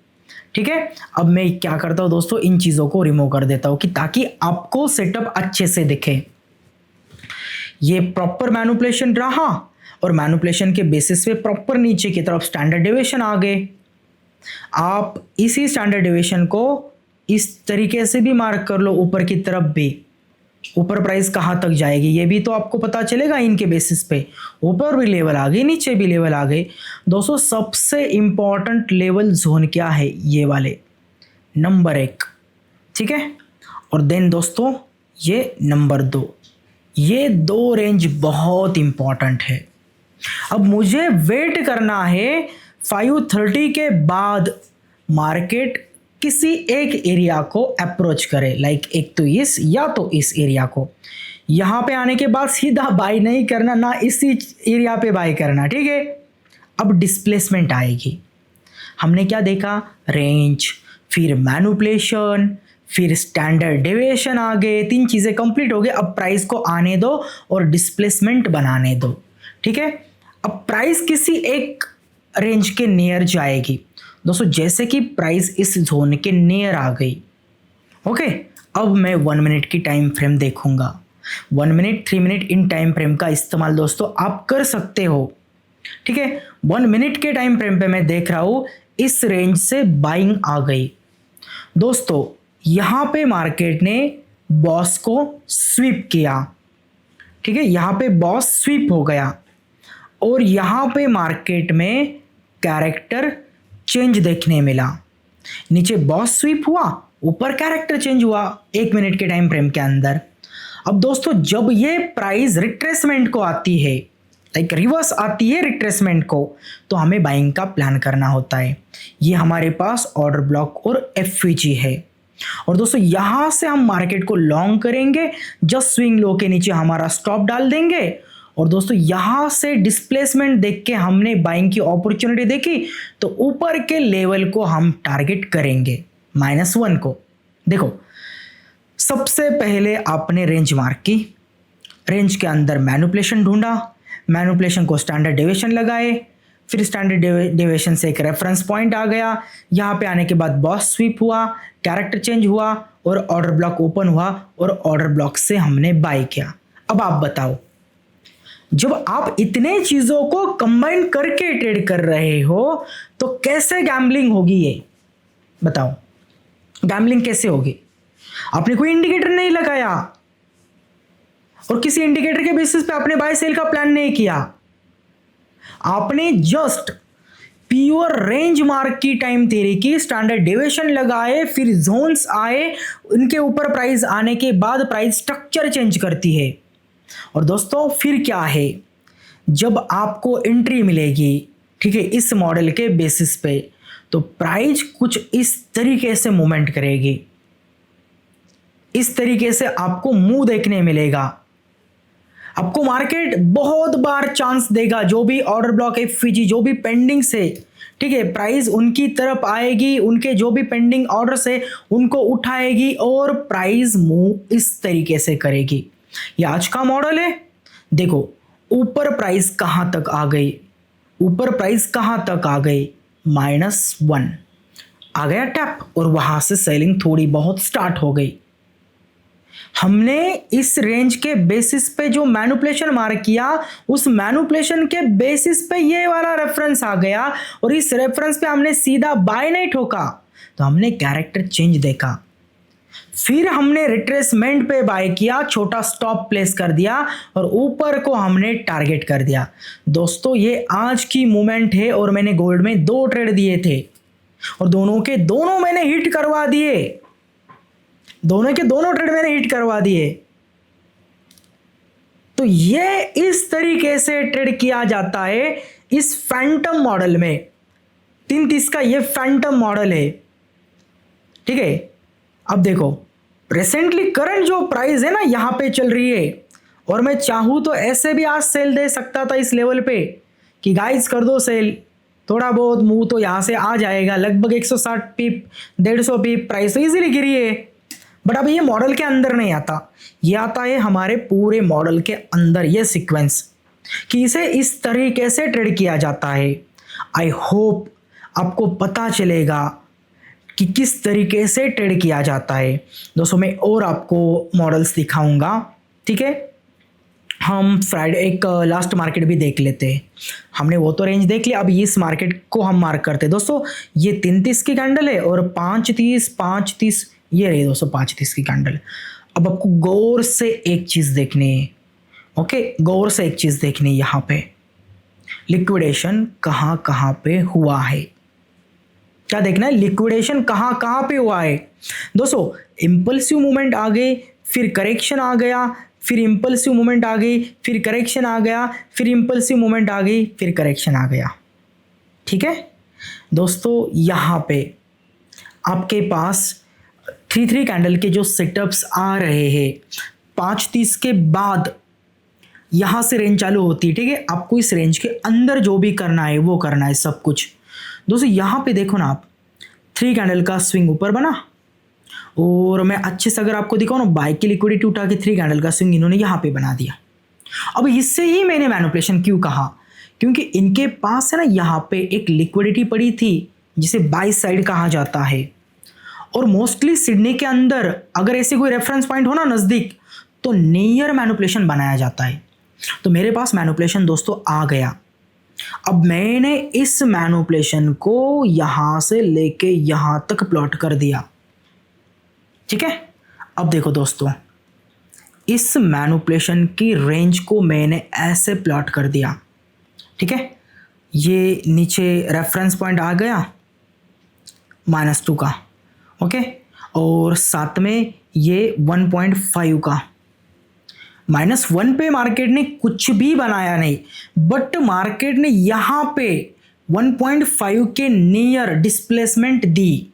ठीक है, अब मैं क्या करता हूं दोस्तों, इन चीजों को रिमूव कर देता हूं कि ताकि आपको सेटअप अच्छे से दिखे। ये प्रॉपर मैनिपुलेशन रहा और मैनिपुलेशन के बेसिस पे प्रॉपर नीचे की तरफ स्टैंडर्ड डेविएशन आ गए। आप इसी स्टैंडर्ड डेविएशन को इस तरीके से भी मार्क कर लो, ऊपर की तरफ भी, ऊपर प्राइस कहाँ तक जाएगी ये भी तो आपको पता चलेगा इनके बेसिस पे। ऊपर भी लेवल आ गई, नीचे भी लेवल आ गए। दोस्तों सबसे इंपॉर्टेंट लेवल जोन क्या है? ये वाले नंबर 1। ठीक है, और देन दोस्तों ये नंबर 2, ये 2 रेंज बहुत इंपॉर्टेंट है। अब मुझे वेट करना है 5:30 के बाद मार्केट किसी एक एरिया को अप्रोच करे, लाइक एक तो इस या तो इस एरिया को। यहाँ पे आने के बाद सीधा बाय नहीं करना, ना इसी एरिया पे बाय करना। ठीक है, अब डिस्प्लेसमेंट आएगी। हमने क्या देखा? रेंज, फिर मैनिपुलेशन, फिर स्टैंडर्ड डेविएशन आ गए, 3 चीज़ें कंप्लीट हो गए। अब प्राइस को आने दो और डिस्प्लेसमेंट बनाने दो। ठीक है, अब प्राइस किसी एक रेंज के नियर जाएगी। दोस्तों जैसे कि प्राइस इस जोन के नियर आ गई, ओके, अब मैं 1 मिनट की टाइम फ्रेम देखूंगा। 1 minute, 3 minute in time frame का इस्तेमाल दोस्तों आप कर सकते हो। ठीक है, 1 मिनट के टाइम फ्रेम पे मैं देख रहा हूं इस रेंज से बाइंग आ गई। दोस्तों यहां पे मार्केट ने बॉस को स्वीप किया। ठीक है, यहां पे बॉस स्वीप हो गया और यहां पे मार्केट में कैरेक्टर चेंज देखने मिला। नीचे बॉस स्वीप हुआ, ऊपर कैरेक्टर चेंज हुआ 1 मिनट के टाइम फ्रेम के अंदर। अब दोस्तों जब ये प्राइस रिट्रेसमेंट को आती है, लाइक रिवर्स आती है रिट्रेसमेंट को, तो हमें बाइंग का प्लान करना होता है। ये हमारे पास ऑर्डर ब्लॉक और एफवीजी है। और दोस्तों यहां से हम मार्केट को लॉन्ग करेंगे, जस्ट स्विंग लो के नीचे हमारा स्टॉप डाल देंगे और दोस्तों यहां से डिस्प्लेसमेंट देख के हमने बाइंग की अपॉर्चुनिटी देखी, तो ऊपर के लेवल को हम टारगेट करेंगे -1 को। देखो सबसे पहले आपने रेंज मार्क की, रेंज के अंदर मैनिपुलेशन ढूंढा, मैनिपुलेशन को स्टैंडर्ड डेविएशन लगाए, फिर स्टैंडर्ड डेविएशन से एक रेफरेंस पॉइंट आ गया, यहाँ पे आने के बाद बॉस स्वीप हुआ, कैरेक्टर चेंज हुआ और ऑर्डर ब्लॉक ओपन हुआ और ऑर्डर ब्लॉक से हमने बाय किया। अब आप बताओ, जब आप इतने चीजों को कंबाइन करके ट्रेड कर रहे हो तो कैसे गैम्बलिंग होगी? ये बताओ, गैम्बलिंग कैसे होगी? आपने कोई इंडिकेटर नहीं लगाया और किसी इंडिकेटर के बेसिस पे आपने बाय सेल का प्लान नहीं किया, आपने जस्ट प्योर रेंज मार्क की, टाइम थ्योरी की, स्टैंडर्ड डेविएशन लगाए, फिर जोन्स आए, उनके ऊपर प्राइस आने के बाद प्राइस स्ट्रक्चर चेंज करती है। और दोस्तों फिर क्या है, जब आपको एंट्री मिलेगी, ठीक है, इस मॉडल के बेसिस पे, तो प्राइस कुछ इस तरीके से मूवमेंट करेगी, इस तरीके से आपको मुंह देखने मिलेगा। आपको मार्केट बहुत बार चांस देगा, जो भी ऑर्डर ब्लॉक एफवीजी जो भी पेंडिंग से, ठीक है, प्राइस उनकी तरफ आएगी, उनके जो भी पेंडिंग ऑर्डर से उनको उठाएगी और प्राइस मूव इस तरीके से करेगी। ये आज का मॉडल है। देखो ऊपर प्राइस कहां तक आ गई, ऊपर प्राइस कहां तक आ गई, -1 आ गया टैप, और वहां से सेलिंग थोड़ी बहुत स्टार्ट हो गई। हमने इस रेंज के बेसिस पे जो मैनिपुलेशन मार्क किया, उस मैनिपुलेशन के बेसिस पे ये वाला रेफरेंस आ गया और इस रेफरेंस पे हमने सीधा बाय नहीं ठोका, तो हमने कैरेक्टर चेंज देखा, फिर हमने रिट्रेसमेंट पे बाय किया, छोटा स्टॉप प्लेस कर दिया और ऊपर को हमने टारगेट कर दिया। दोस्तों ये आज की मूवमेंट है और मैंने गोल्ड में 2 ट्रेड दिए थे और दोनों के दोनों मैंने हिट करवा दिए, दोनों के दोनों ट्रेड मैंने हिट करवा दिए। तो ये इस तरीके से ट्रेड किया जाता है इस फैंटम मॉडल में। 330 का ये फैंटम मॉडल है, ठीक है। अब देखो रिसेंटली करंट जो प्राइस है ना यहां पे चल रही है, और मैं चाहूं तो ऐसे भी आज सेल दे सकता था इस लेवल पे कि गाइस कर दो सेल, थोड़ा बहुत मुंह तो यहां से आ जाएगा, लगभग 160 पिप 150 पिप प्राइस तो इजीली गिरी है। बट अब ये मॉडल के अंदर नहीं आता, ये आता है हमारे पूरे मॉडल के अंदर, ये सीक्वेंस कि इसे इस तरीके से ट्रेड किया जाता है। आई होप आपको पता चलेगा कि किस तरीके से ट्रेड किया जाता है। दोस्तों मैं और आपको मॉडल्स दिखाऊंगा, ठीक है। हम फ्राइडे एक लास्ट मार्केट भी देख लेते हैं, हमने वो तो रेंज देख लिया, अब इस मार्केट को हम मार्क करते हैं। दोस्तों ये 330 की कैंडल है और 530 ये रही दोस्तों 530 की कैंडल। अब आपको गौर से एक चीज़ देखनी है, ओके, गौर से एक चीज़ देखनी है, यहाँ पे लिक्विडेशन कहाँ कहाँ पे हुआ है, क्या देखना है, लिक्विडेशन कहाँ कहाँ पे हुआ है। दोस्तों इंपल्सिव मूवमेंट आ गई, फिर करेक्शन आ गया, फिर इंपल्सिव मूवमेंट आ गई, फिर करेक्शन आ गया, फिर इंपल्सिव मूवमेंट आ गई, फिर करेक्शन आ गया, ठीक है। दोस्तों यहाँ पे आपके पास 3-3 कैंडल के जो सेटअप्स आ रहे हैं, 530 के बाद यहाँ से रेंज चालू होती है, ठीक है। आपको इस रेंज के अंदर जो भी करना है वो करना है सब कुछ। दोस्तों यहाँ पे देखो ना आप, 3 कैंडल का स्विंग ऊपर बना, और मैं अच्छे से अगर आपको दिखाऊँ ना, बाय की लिक्विडिटी उठा के 3 कैंडल का स्विंग इन्होंने यहाँ पे बना दिया। अब इससे ही मैंने मैनिपुलेशन क्यों कहा, क्योंकि इनके पास है ना यहाँ पे एक लिक्विडिटी पड़ी थी जिसे बाय साइड कहा जाता है, और मोस्टली सिडनी के अंदर अगर ऐसे कोई रेफरेंस पॉइंट हो ना नज़दीक, तो नियर मैनिपुलेशन बनाया जाता है। तो मेरे पास मैनिपुलेशन दोस्तों आ गया। अब मैंने इस मैनिपुलेशन को यहाँ से लेके यहाँ तक प्लॉट कर दिया, ठीक है। अब देखो दोस्तों, इस मैनिपुलेशन की रेंज को मैंने ऐसे प्लॉट कर दिया, ठीक है। ये नीचे रेफरेंस पॉइंट आ गया -2 का, ओके, और साथ में ये 1.5 का। -1 पे मार्केट ने कुछ भी बनाया नहीं, बट मार्केट ने यहाँ पे 1.5 के नियर डिस्प्लेसमेंट दी,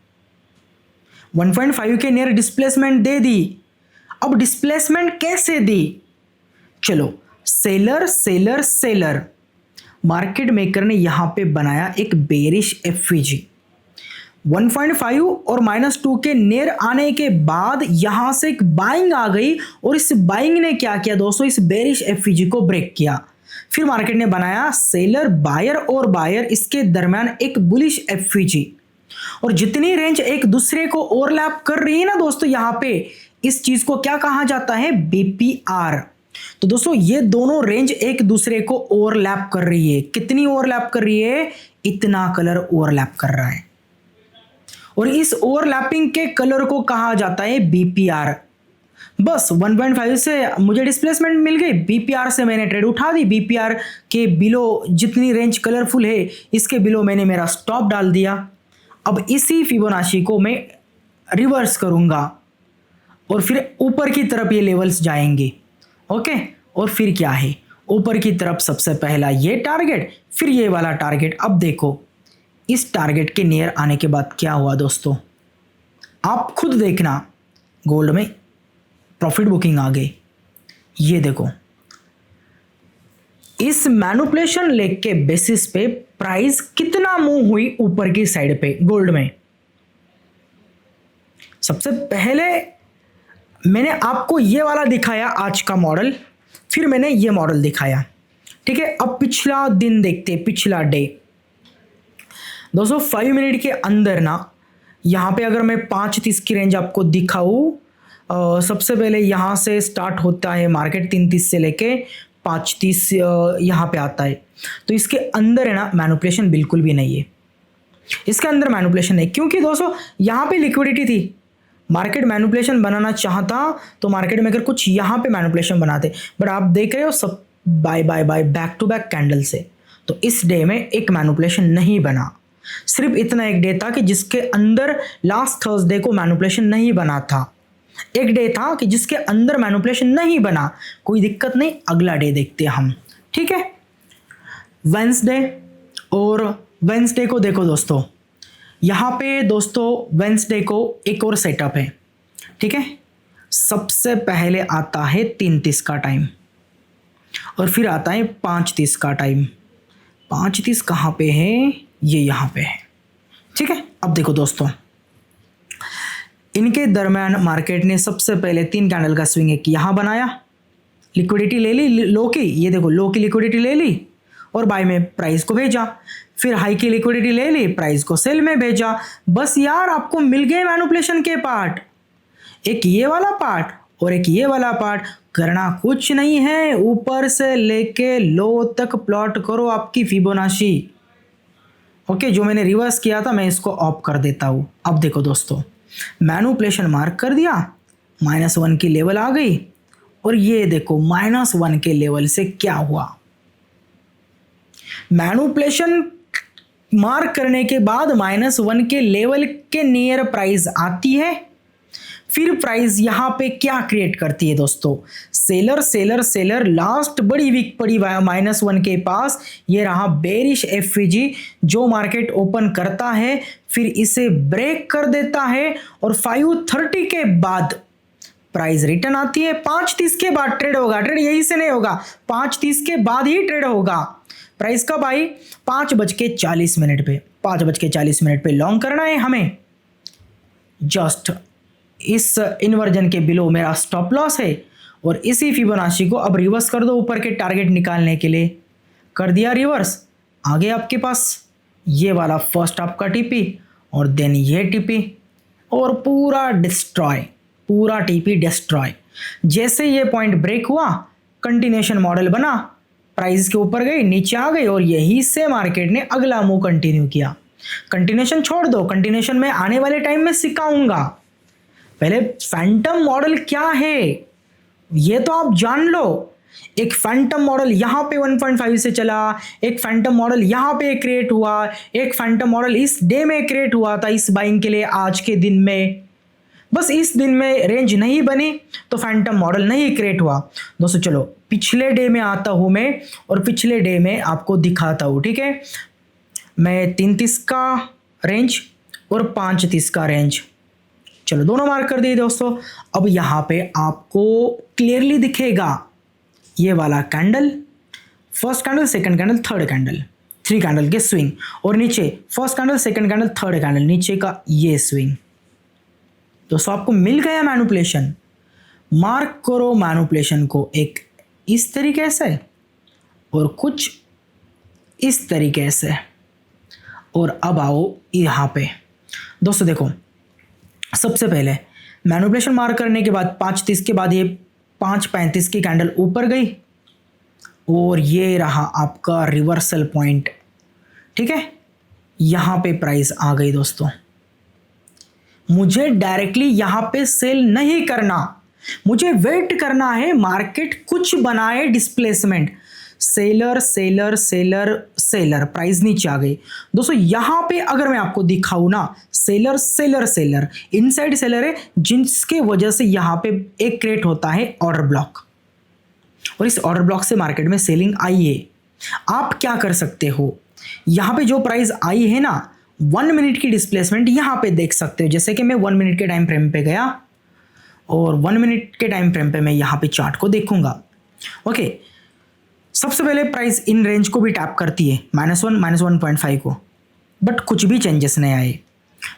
1.5 के नियर डिस्प्लेसमेंट दे दी। अब डिस्प्लेसमेंट कैसे दी, चलो seller seller seller, market maker ने यहां पे बनाया एक बेरिश एफवीजी 1.5 और -2 के नियर आने के बाद यहां से एक बाइंग आ गई और इस बाइंग ने क्या किया दोस्तों, इस बेरिश एफवीजी को ब्रेक किया। फिर मार्केट ने बनाया सेलर बायर और बायर, इसके दरमियान एक बुलिश एफवीजी, और जितनी रेंज एक दूसरे को ओवरलैप कर रही है ना दोस्तों, यहां पे इस चीज को क्या कहा जाता है, बीपीआर। तो दोस्तों ये दोनों रेंज एक दूसरे को ओवरलैप कर रही है। कितनी ओवरलैप कर रही है, इतना कलर ओवरलैप कर रहा है, और इस ओवरलैपिंग के कलर को कहा जाता है बीपीआर। बस 1.5 से मुझे डिस्प्लेसमेंट मिल गई, बीपीआर से मैंने ट्रेड उठा दी, बीपीआर के बिलो जितनी रेंज कलरफुल है इसके बिलो मैंने मेरा स्टॉप डाल दिया। अब इसी फिबोनाची को मैं रिवर्स करूंगा और फिर ऊपर की तरफ ये लेवल्स जाएंगे। ओके, और फिर क्या है, ऊपर की तरफ सबसे पहला ये टारगेट, फिर ये वाला टारगेट। अब देखो इस टारगेट के नियर आने के बाद क्या हुआ दोस्तों, आप खुद देखना, गोल्ड में प्रॉफिट बुकिंग आ गई। ये देखो इस मैनिपुलेशन लेग के बेसिस पे प्राइस कितना मूव हुई ऊपर की साइड पे गोल्ड में। सबसे पहले मैंने आपको ये वाला दिखाया आज का मॉडल, फिर मैंने ये मॉडल दिखाया, ठीक है। अब पिछला दिन देखते, पिछला डे दोस्तों 5 मिनट के अंदर ना, यहाँ पे अगर मैं 5.30 की रेंज आपको दिखाऊँ, सबसे पहले यहाँ से स्टार्ट होता है मार्केट 3.30 से लेके 5.30 यहाँ पे आता है। तो इसके अंदर है ना मैनिपुलेशन बिल्कुल भी नहीं है, इसके अंदर मैनिपुलेशन नहीं, क्योंकि दोस्तों यहाँ पे लिक्विडिटी थी। मार्केट मैनिपुलेशन बनाना चाहता तो मार्केट में अगर कुछ यहाँ पे मैनिपुलेशन बनाते, बट आप देख रहे हो सब buy buy buy back to back candle से। तो इस डे में एक मैनिपुलेशन नहीं बना, सिर्फ इतना एक डे था कि जिसके अंदर लास्ट थर्सडे को मैनिपुलेशन नहीं बना था। एक डे था कि जिसके अंदर मैनिपुलेशन नहीं बना, कोई दिक्कत नहीं, अगला डे देखते हैं हम, ठीक है। वेंसडे, और वेंसडे को देखो दोस्तों, यहाँ पे दोस्तों वेंसडे को एक और सेटअप है, ठीक है। सबसे पहले आता है 3:30 का टाइम और फिर आता है 5:30 का टाइम। 5:30 कहाँ पे है, ये यहाँ पे है, ठीक है। अब देखो दोस्तों इनके दरम्यान मार्केट ने सबसे पहले 3 कैंडल का स्विंग एक यहाँ बनाया, लिक्विडिटी ले ली लो की, ये देखो लो की लिक्विडिटी ले ली और बाय में प्राइस को भेजा, फिर हाई की लिक्विडिटी ले ली, प्राइस को सेल में भेजा। बस यार आपको मिल गए मैनिपुलेशन के पार्ट, एक ये वाला पार्ट और एक ये वाला पार्ट। करना कुछ नहीं है, ऊपर से लेके लो तक प्लॉट करो आपकी फिबोनाची। ओके, जो मैंने रिवर्स किया था मैं इसको ऑफ कर देता हूँ। अब देखो दोस्तों मैनिपुलेशन मार्क कर दिया, -1 की लेवल आ गई, और ये देखो -1 के लेवल से क्या हुआ, मैनिपुलेशन मार्क करने के बाद -1 के लेवल के नियर प्राइस आती है। फिर प्राइस यहां पे क्या क्रिएट करती है दोस्तों, सेलर सेलर सेलर, लास्ट बड़ी वीक पड़ी -1 के पास। ये रहा बेरिश एफवीजी जो मार्केट ओपन करता है, फिर इसे ब्रेक कर देता है और 5:30 के बाद प्राइस रिटर्न आती है। 5:30 के बाद ट्रेड होगा, ट्रेड यहीं से नहीं होगा, 5:30 के बाद ही ट्रेड होगा। प्राइस कब आई, 5:40 पे, 5:40 पे लॉन्ग करना है हमें। जस्ट इस इन्वर्जन के बिलो मेरा स्टॉप लॉस है, और इसी फिबोनाची को अब रिवर्स कर दो ऊपर के टारगेट निकालने के लिए। कर दिया रिवर्स, आगे आपके पास ये वाला फर्स्ट आपका टीपी और देन ये टीपी, और पूरा डिस्ट्रॉय, पूरा टीपी डिस्ट्रॉय। जैसे ये पॉइंट ब्रेक हुआ, कंटिन्यूएशन मॉडल बना, प्राइस के ऊपर गई, नीचे आ गई, और यही से मार्केट ने अगला मूव कंटिन्यू किया। कंटिन्यूएशन छोड़ दो, कंटिन्यूएशन में आने वाले टाइम में सिखाऊंगा। पहले फैंटम मॉडल क्या है ये तो आप जान लो। एक फैंटम मॉडल यहाँ पे 1.5 से चला, एक फैंटम मॉडल यहाँ पे क्रिएट हुआ, एक फैंटम मॉडल इस डे में क्रिएट हुआ था इस बाइंग के लिए आज के दिन में। बस इस दिन में रेंज नहीं बनी तो फैंटम मॉडल नहीं क्रिएट हुआ। दोस्तों चलो पिछले डे में आता हूं मैं और पिछले डे में आपको दिखाता हूं, ठीक है। मैं 3:30 का रेंज और 5:30 का रेंज, चलो दोनों मार्क कर दिए दोस्तों। अब यहाँ पे आपको क्लियरली दिखेगा ये वाला candle, first candle, second candle, third candle, 3 candle के स्विंग, और नीचे first candle, second candle, third candle, नीचे का ये स्विंग। दोस्तों आपको मिल गया मैनिपुलेशन। मार्क करो मैनिपुलेशन को, एक इस तरीके से और कुछ इस तरीके से, और अब आओ यहाँ पे। दोस्तों देखो, सबसे पहले मैनिपुलेशन मार्क करने के बाद 5:30 के बाद ये 5:35 की कैंडल ऊपर गई और ये रहा आपका रिवर्सल पॉइंट। ठीक है, यहाँ पे प्राइस आ गई। दोस्तों मुझे डायरेक्टली यहाँ पे सेल नहीं करना, मुझे वेट करना है मार्केट कुछ बनाए displacement, seller seller seller seller, price नीचे आ गई। दोस्तों यहाँ पे अगर मैं आपको दिखाऊं ना, seller seller seller, inside seller है, जिसके वजह से यहाँ पे एक क्रिएट होता है ऑर्डर ब्लॉक, और इस ऑर्डर ब्लॉक से मार्केट में सेलिंग आई है। आप क्या कर सकते हो, यहाँ पे जो प्राइस आई है ना, 1 मिनट की डिस्प्लेसमेंट यहाँ पे देख सकते हो। जैसे कि मैं 1 मिनट के टाइम फ्रेम पे गया और 1 मिनट के टाइम फ्रेम पे मैं यहाँ पे चार्ट को देखूंगा। ओके, सबसे पहले प्राइस इन रेंज को भी टैप करती है, -1 -1.5 को, बट कुछ भी चेंजेस नहीं आए।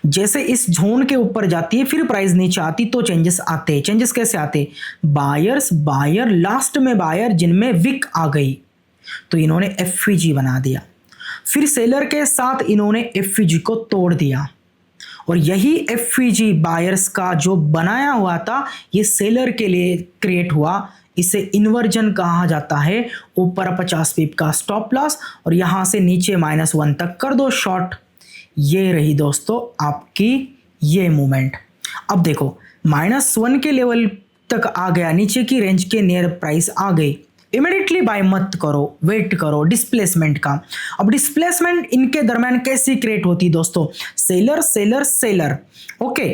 जैसे इस जोन के ऊपर जाती है फिर प्राइस नीचे आती तो चेंजेस आते हैं। चेंजेस कैसे आते? बायर लास्ट में बायर जिनमें विक आ गई तो इन्होंने एफवीजी बना दिया, फिर सेलर के साथ इन्होंने एफवीजी को तोड़ दिया, और यही एफवीजी बायर्स का जो बनाया हुआ था ये सेलर के लिए क्रिएट हुआ। इसे इन्वर्जन कहा जाता है। ऊपर 50 पिप का स्टॉप लॉस और यहाँ से नीचे -1 तक कर दो शॉर्ट। ये रही दोस्तों आपकी ये मूवमेंट। अब देखो -1 के लेवल तक आ गया, नीचे की रेंज के नियर प्राइस आ गई, इमीडिएटली बाय मत करो, वेट करो डिस्प्लेसमेंट का। अब डिस्प्लेसमेंट इनके दरम्यान कैसी क्रिएट होती दोस्तों? Seller seller seller. ओके,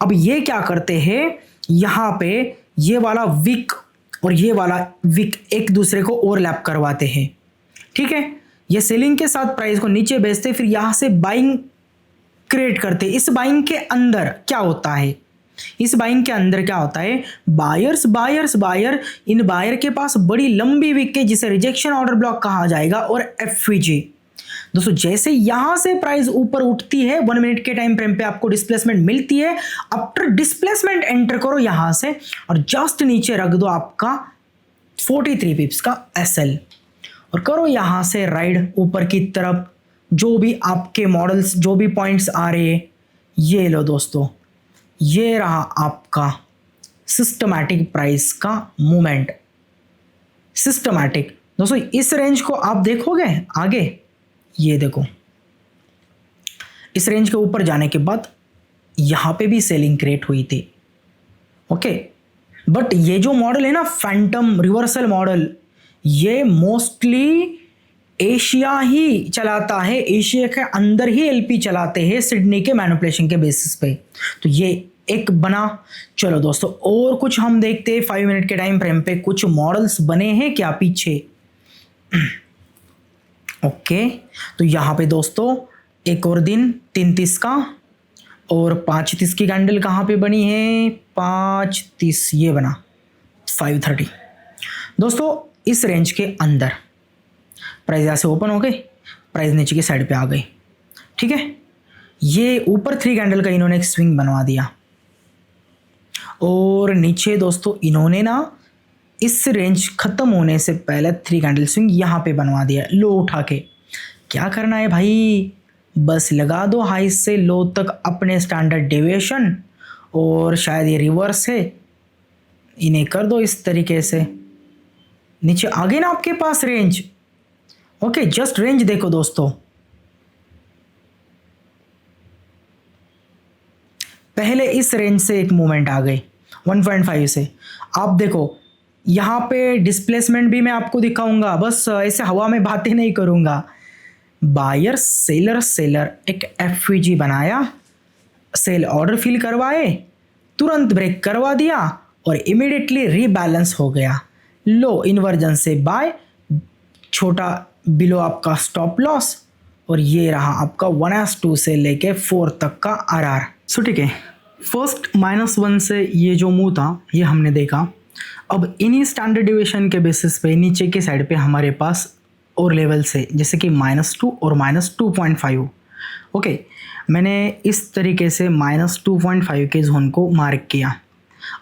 अब ये क्या करते हैं, यहाँ पे ये वाला विक और ये वाला विक एक दूसरे को ओवरलैप करवाते हैं। ठीक है, ये सेलिंग के साथ प्राइस को नीचे बेचते, फिर यहाँ से बाइंग क्रिएट करते। इस बाइंग के अंदर क्या होता है, इस बाइंग के अंदर क्या होता है, बायर्स बायर्स बायर, इन बायर के पास बड़ी लंबी विक है जिसे रिजेक्शन ऑर्डर ब्लॉक कहा जाएगा, और एफवीजी। दोस्तों जैसे यहां से प्राइस ऊपर उठती है 1 मिनट के टाइम फ्रेम पे आपको डिस्प्लेसमेंट मिलती है। आफ्टर डिस्प्लेसमेंट एंटर करो यहां से और जस्ट नीचे रख दो आपका 43 पिप्स का एसएल और करो यहां से राइड ऊपर की तरफ। जो भी आपके मॉडल्स, जो भी पॉइंट्स आ रहे हैं ये लो दोस्तों, ये रहा आपका सिस्टमैटिक प्राइस का मूवमेंट। सिस्टमैटिक दोस्तों, इस रेंज को आप देखोगे आगे, ये देखो इस रेंज के ऊपर जाने के बाद यहां पे भी सेलिंग क्रिएट हुई थी। ओके, बट ये जो मॉडल है ना फैंटम रिवर्सल मॉडल, ये मोस्टली एशिया ही चलाता है, एशिया के अंदर ही एलपी चलाते हैं सिडनी के मैनिपुलेशन के बेसिस पे। तो ये एक बना। चलो दोस्तों और कुछ हम देखते हैं 5 मिनट के टाइम फ्रेम पे कुछ मॉडल्स बने हैं क्या पीछे। ओके, तो यहाँ पे दोस्तों एक और दिन 3:30 का और 5:30 की कैंडल कहाँ पे बनी है, 5:30 ये बना 5:30। दोस्तों इस रेंज के अंदर प्राइस यहाँ से ओपन हो गई, प्राइस नीचे की साइड पे आ गई। ठीक है, ये ऊपर 3 कैंडल का इन्होंने एक स्विंग बनवा दिया और नीचे दोस्तों इन्होंने ना इस रेंज खत्म होने से पहले 3 कैंडल स्विंग यहाँ पे बनवा दिया लो उठा के। क्या करना है भाई, बस लगा दो हाई से लो तक अपने स्टैंडर्ड डेविएशन, और शायद ये रिवर्स है, इन्हें कर दो इस तरीके से। नीचे आ गई ना आपके पास रेंज। ओके, जस्ट रेंज देखो दोस्तों, पहले इस रेंज से एक मूवमेंट आ गई 1.5 से। आप देखो यहाँ पे डिस्प्लेसमेंट भी मैं आपको दिखाऊंगा, बस ऐसे हवा में बातें नहीं करूंगा। बायर सेलर सेलर एक एफवीजी बनाया, सेल ऑर्डर फिल करवाए, तुरंत ब्रेक करवा दिया और इमीडिएटली रीबैलेंस हो गया। लो इन्वर्जन से बाय, छोटा बिलो आपका स्टॉप लॉस, और ये रहा आपका 1/2 से लेके 4 तक का आरआर। सो ठीक है, फर्स्ट -1 से ये जो मूव था ये हमने देखा। अब इन्हीं स्टैंडर्ड डिविएशन के बेसिस पे नीचे के साइड पे हमारे पास और लेवल से जैसे कि -2 और -2.5। ओके, मैंने इस तरीके से -2.5 के जोन को मार्क किया।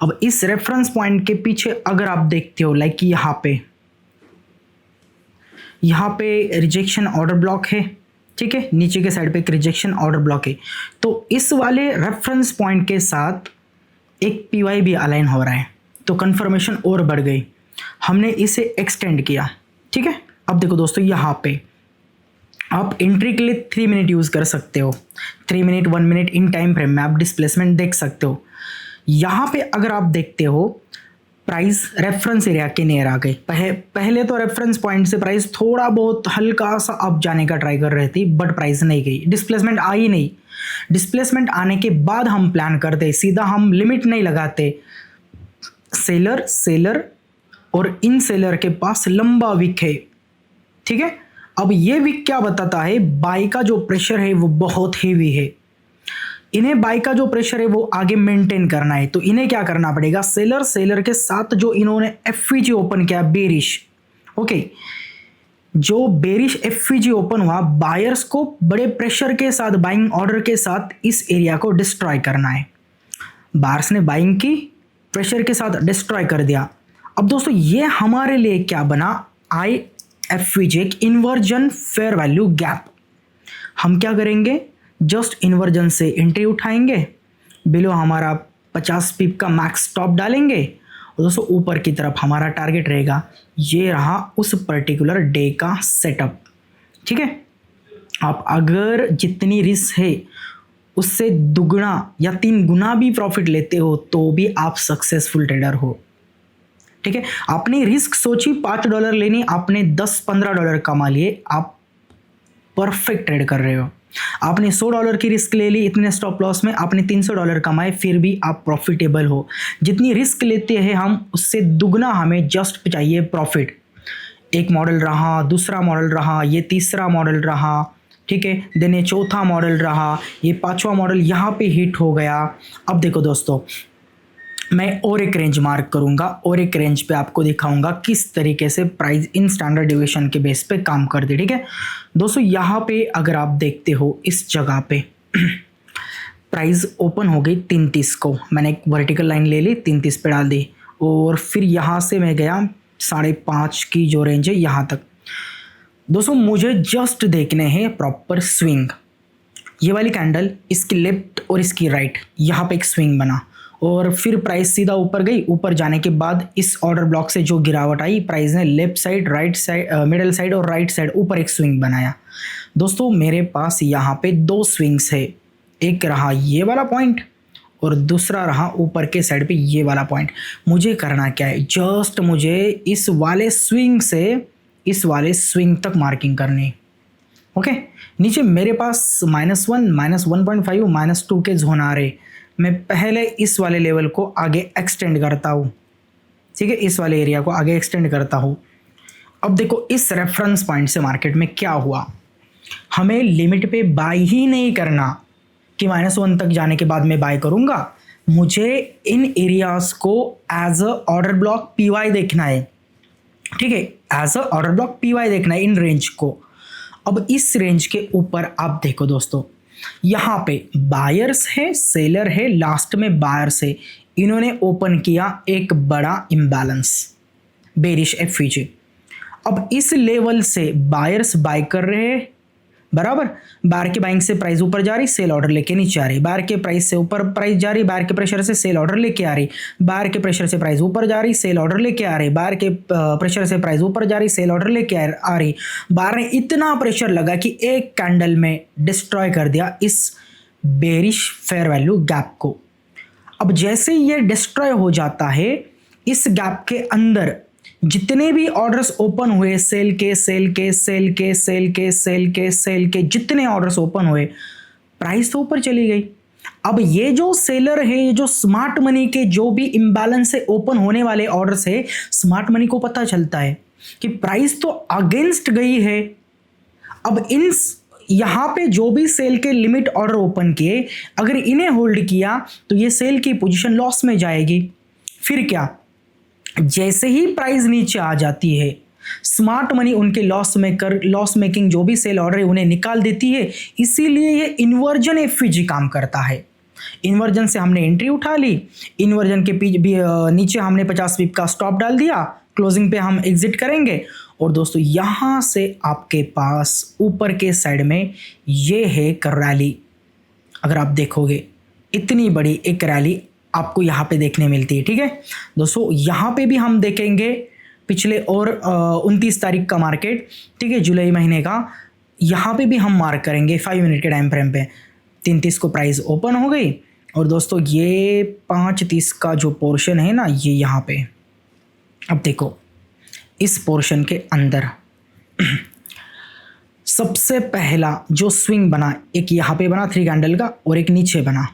अब इस रेफरेंस पॉइंट के पीछे अगर आप देखते हो लाइक यहाँ पे रिजेक्शन ऑर्डर ब्लॉक है, ठीक है, नीचे के साइड पे एक रिजेक्शन ऑर्डर ब्लॉक है, तो इस वाले रेफरेंस पॉइंट के साथ एक पीवाई भी अलाइन हो रहा है, तो कंफर्मेशन और बढ़ गई। हमने इसे एक्सटेंड किया, ठीक है। अब देखो दोस्तों, यहाँ पे आप एंट्री के लिए 3 मिनट यूज़ कर सकते हो, 3 minute 1 minute in time frame में आप डिस्प्लेसमेंट देख सकते हो। यहाँ पे अगर आप देखते हो प्राइस रेफरेंस एरिया के नियर आ गई। पहले तो रेफरेंस पॉइंट से प्राइस थोड़ा बहुत हल्का सा अप जाने का ट्राई कर रही थी, बट प्राइस नहीं गई, डिस्प्लेसमेंट आई नहीं। डिस्प्लेसमेंट आने के बाद हम प्लान करते, सीधा हम लिमिट नहीं लगाते। सेलर और इन सेलर के पास लंबा विक है, ठीक है। अब ये विक क्या बताता है, बाई का जो प्रेशर है वो बहुत हेवी है। इन्हें बाई का जो प्रेशर है वो आगे मेंटेन करना है, तो इन्हें क्या करना पड़ेगा, सेलर के साथ जो इन्होंने एफवीजी ओपन किया बेरिश, ओके, जो बेरिश एफवीजी ओपन हुआ, बायर्स को बड़े प्रेशर के साथ बाइंग ऑर्डर के साथ इस एरिया को डिस्ट्रॉय करना है। बायर्स ने बाइंग की, प्रेशर के साथ डिस्ट्रॉय कर दिया। अब दोस्तों ये हमारे लिए क्या बना, IFVG, एक इन्वर्जन फेयर वैल्यू गैप। हम क्या करेंगे, जस्ट इन्वर्जन से एंट्री उठाएंगे, बिलो हमारा 50 पिप का मैक्स स्टॉप डालेंगे, और दोस्तों ऊपर की तरफ हमारा टारगेट रहेगा। ये रहा उस पर्टिकुलर डे का सेटअप, ठीक है। आप अगर जितनी रिस्क है उससे दुगना या 3 गुना भी प्रॉफिट लेते हो तो भी आप सक्सेसफुल ट्रेडर हो, ठीक है। आपने रिस्क सोची $5 लेनी, आपने $10-15 कमा लिए, आप परफेक्ट ट्रेड कर रहे हो। आपने $100 की रिस्क ले ली, इतने स्टॉप लॉस में आपने $300 कमाए, फिर भी आप प्रॉफिटेबल हो। जितनी रिस्क लेते हैं हम, उससे दुगना हमें जस्ट चाहिए प्रॉफिट। एक मॉडल रहा, दूसरा मॉडल रहा, ये तीसरा मॉडल रहा, ठीक है, देन ये चौथा मॉडल रहा, ये 5वां मॉडल यहाँ पे हिट हो गया। अब देखो दोस्तों, मैं और एक रेंज मार्क करूंगा और एक रेंज पे आपको दिखाऊंगा किस तरीके से प्राइस इन स्टैंडर्ड डिविएशन के बेस पे काम करती है, ठीक है दोस्तों। यहाँ पे अगर आप देखते हो इस जगह पे प्राइस ओपन हो गई 33 को, मैंने एक वर्टिकल लाइन ले ली, 33 पे डाल दी, और फिर यहाँ से मैं गया 5.5 की जो रेंज है यहाँ तक। दोस्तों मुझे जस्ट देखने हैं प्रॉपर स्विंग, ये वाली कैंडल, इसकी लेफ्ट और इसकी राइट, यहाँ पे एक स्विंग बना, और फिर प्राइस सीधा ऊपर गई। ऊपर जाने के बाद इस ऑर्डर ब्लॉक से जो गिरावट आई, प्राइस ने left side, right side, middle side और राइट साइड ऊपर एक स्विंग बनाया। दोस्तों मेरे पास यहाँ पे 2 स्विंग्स है, एक रहा ये वाला पॉइंट और दूसरा रहा ऊपर के साइड पे ये वाला पॉइंट। मुझे करना क्या है, जस्ट मुझे इस वाले स्विंग से इस वाले स्विंग तक मार्किंग करनी, ओके। नीचे मेरे पास -1, -1.5, -2 के जोन आ रहे, मैं पहले इस वाले लेवल को आगे एक्सटेंड करता हूँ, ठीक है, इस वाले एरिया को आगे एक्सटेंड करता हूँ। अब देखो इस रेफरेंस पॉइंट से मार्केट में क्या हुआ, हमें लिमिट पे बाय ही नहीं करना कि -1 तक जाने के बाद मैं बाय करूँगा। मुझे इन एरियाज को as a order block PY देखना है, ठीक है, as a order block PY देखना है इन रेंज को। अब इस रेंज के ऊपर आप देखो दोस्तों, यहाँ पे बायर्स है, सेलर है, लास्ट में बायर्स है, इन्होंने ओपन किया एक बड़ा इम्बैलेंस बेरिश FVG। अब इस लेवल से बायर्स बाय कर रहे हैं, बराबर, बायर के बाइंग से प्राइस ऊपर जा रही, सेल ऑर्डर लेके नीचे आ रही, बायर के प्राइस से ऊपर प्राइस जा रही, बायर के प्रेशर से सेल ऑर्डर लेके आ रही, बायर के प्रेशर से प्राइस ऊपर जा रही, सेल ऑर्डर लेके आ रही, बायर के प्रेशर से प्राइस ऊपर जा रही, सेल ऑर्डर लेके आ रही। बायर ने इतना प्रेशर लगा कि एक कैंडल में डिस्ट्रॉय कर दिया इस बेरिश फेयर वैल्यू गैप को। अब जैसे ये डिस्ट्रॉय हो जाता है, इस गैप के अंदर जितने भी ऑर्डर्स ओपन हुए, सेल के जितने ऑर्डर्स ओपन हुए, प्राइस तो ऊपर चली गई। अब ये जो सेलर है, ये जो स्मार्ट मनी के जो भी इम्बैलेंस से ओपन होने वाले ऑर्डर्स है, स्मार्ट मनी को पता चलता है कि प्राइस तो अगेंस्ट गई है। अब इन यहाँ पे जो भी सेल के लिमिट ऑर्डर ओपन किए, अगर इन्हें होल्ड किया तो ये सेल की पोजीशन लॉस में जाएगी। फिर क्या, जैसे ही प्राइस नीचे आ जाती है, स्मार्ट मनी उनके लॉस मेकिंग जो भी सेल ऑर्डर है उन्हें निकाल देती है। इसीलिए ये इन्वर्जन एफवीजी काम करता है। इन्वर्जन से हमने एंट्री उठा ली, इन्वर्जन के नीचे हमने 50 पिप का स्टॉप डाल दिया, क्लोजिंग पे हम एग्जिट करेंगे। और दोस्तों यहां से आपके पास ऊपर के साइड में ये है एक रैली। अगर आप देखोगे इतनी बड़ी एक रैली आपको यहाँ पे देखने मिलती है। ठीक है दोस्तों, यहाँ पे भी हम देखेंगे पिछले और 29 तारीख का मार्केट, ठीक है, जुलाई महीने का। यहाँ पे भी हम मार्क करेंगे 5 मिनट के टाइम फ्रेम पे। 3:30 को प्राइस ओपन हो गई और दोस्तों ये 5:30 का जो पोर्शन है ना, ये यहाँ पे अब देखो इस पोर्शन के अंदर सबसे पहला जो स्विंग बना, एक यहाँ पे बना 3 कैंडल का और एक नीचे बना।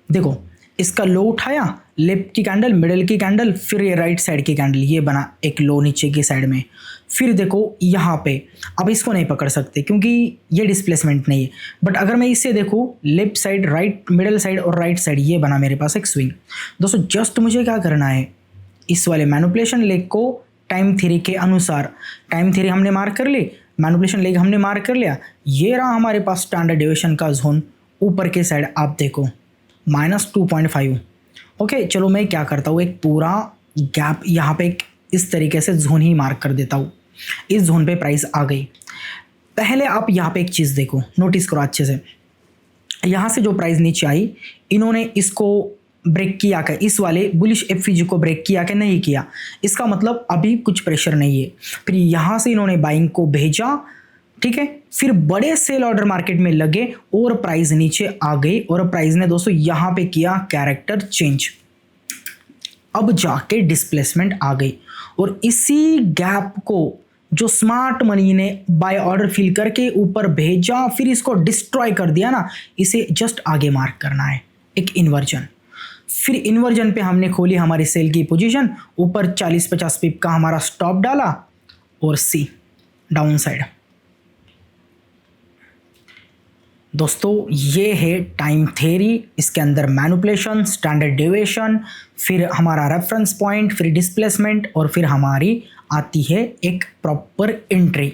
देखो इसका लो उठाया, लेफ्ट की कैंडल, मिडल की कैंडल, फिर ये राइट साइड की कैंडल, ये बना एक लो नीचे की साइड में। फिर देखो यहाँ पे, अब इसको नहीं पकड़ सकते क्योंकि ये डिस्प्लेसमेंट नहीं है, बट अगर मैं इससे देखूँ left side, right, middle side और राइट साइड, ये बना मेरे पास एक स्विंग। दोस्तों जस्ट मुझे क्या करना है, इस वाले मैनिपुलेशन लेग को टाइम थ्योरी के अनुसार, टाइम थ्योरी हमने मार्क कर ली, मैनिपुलेशन लेग हमने मार्क कर लिया, ये रहा हमारे पास स्टैंडर्ड डेविएशन का जोन। ऊपर के साइड आप देखो -2.5। ओके चलो मैं क्या करता हूँ, एक पूरा गैप यहाँ पे एक इस तरीके से जोन ही मार्क कर देता हूँ। इस जोन पे प्राइस आ गई। पहले आप यहाँ पे एक चीज़ देखो, नोटिस करो अच्छे से। यहाँ से जो प्राइस नीचे आई, इन्होंने इसको ब्रेक किया क्या, इस वाले बुलिश एफवीजी को ब्रेक किया क्या, नहीं किया। इसका मतलब अभी कुछ प्रेशर नहीं है। फिर यहाँ से इन्होंने बाइंग को भेजा, ठीक है, फिर बड़े सेल ऑर्डर मार्केट में लगे और प्राइस नीचे आ गई और प्राइस ने दोस्तों यहाँ पे किया कैरेक्टर चेंज। अब जाके डिस्प्लेसमेंट आ गई और इसी गैप को जो स्मार्ट मनी ने बाय ऑर्डर फिल करके ऊपर भेजा, फिर इसको डिस्ट्रॉय कर दिया ना, इसे जस्ट आगे मार्क करना है, एक इन्वर्जन। फिर इन्वर्जन पे हमने खोली हमारी सेल की पोजीशन, ऊपर 40-50 पिप का हमारा स्टॉप डाला और सी डाउन साइड। दोस्तों ये है टाइम थ्योरी, इसके अंदर मैनिपुलेशन, स्टैंडर्ड डेविएशन, फिर हमारा रेफरेंस पॉइंट, फिर डिस्प्लेसमेंट और फिर हमारी आती है एक प्रॉपर एंट्री।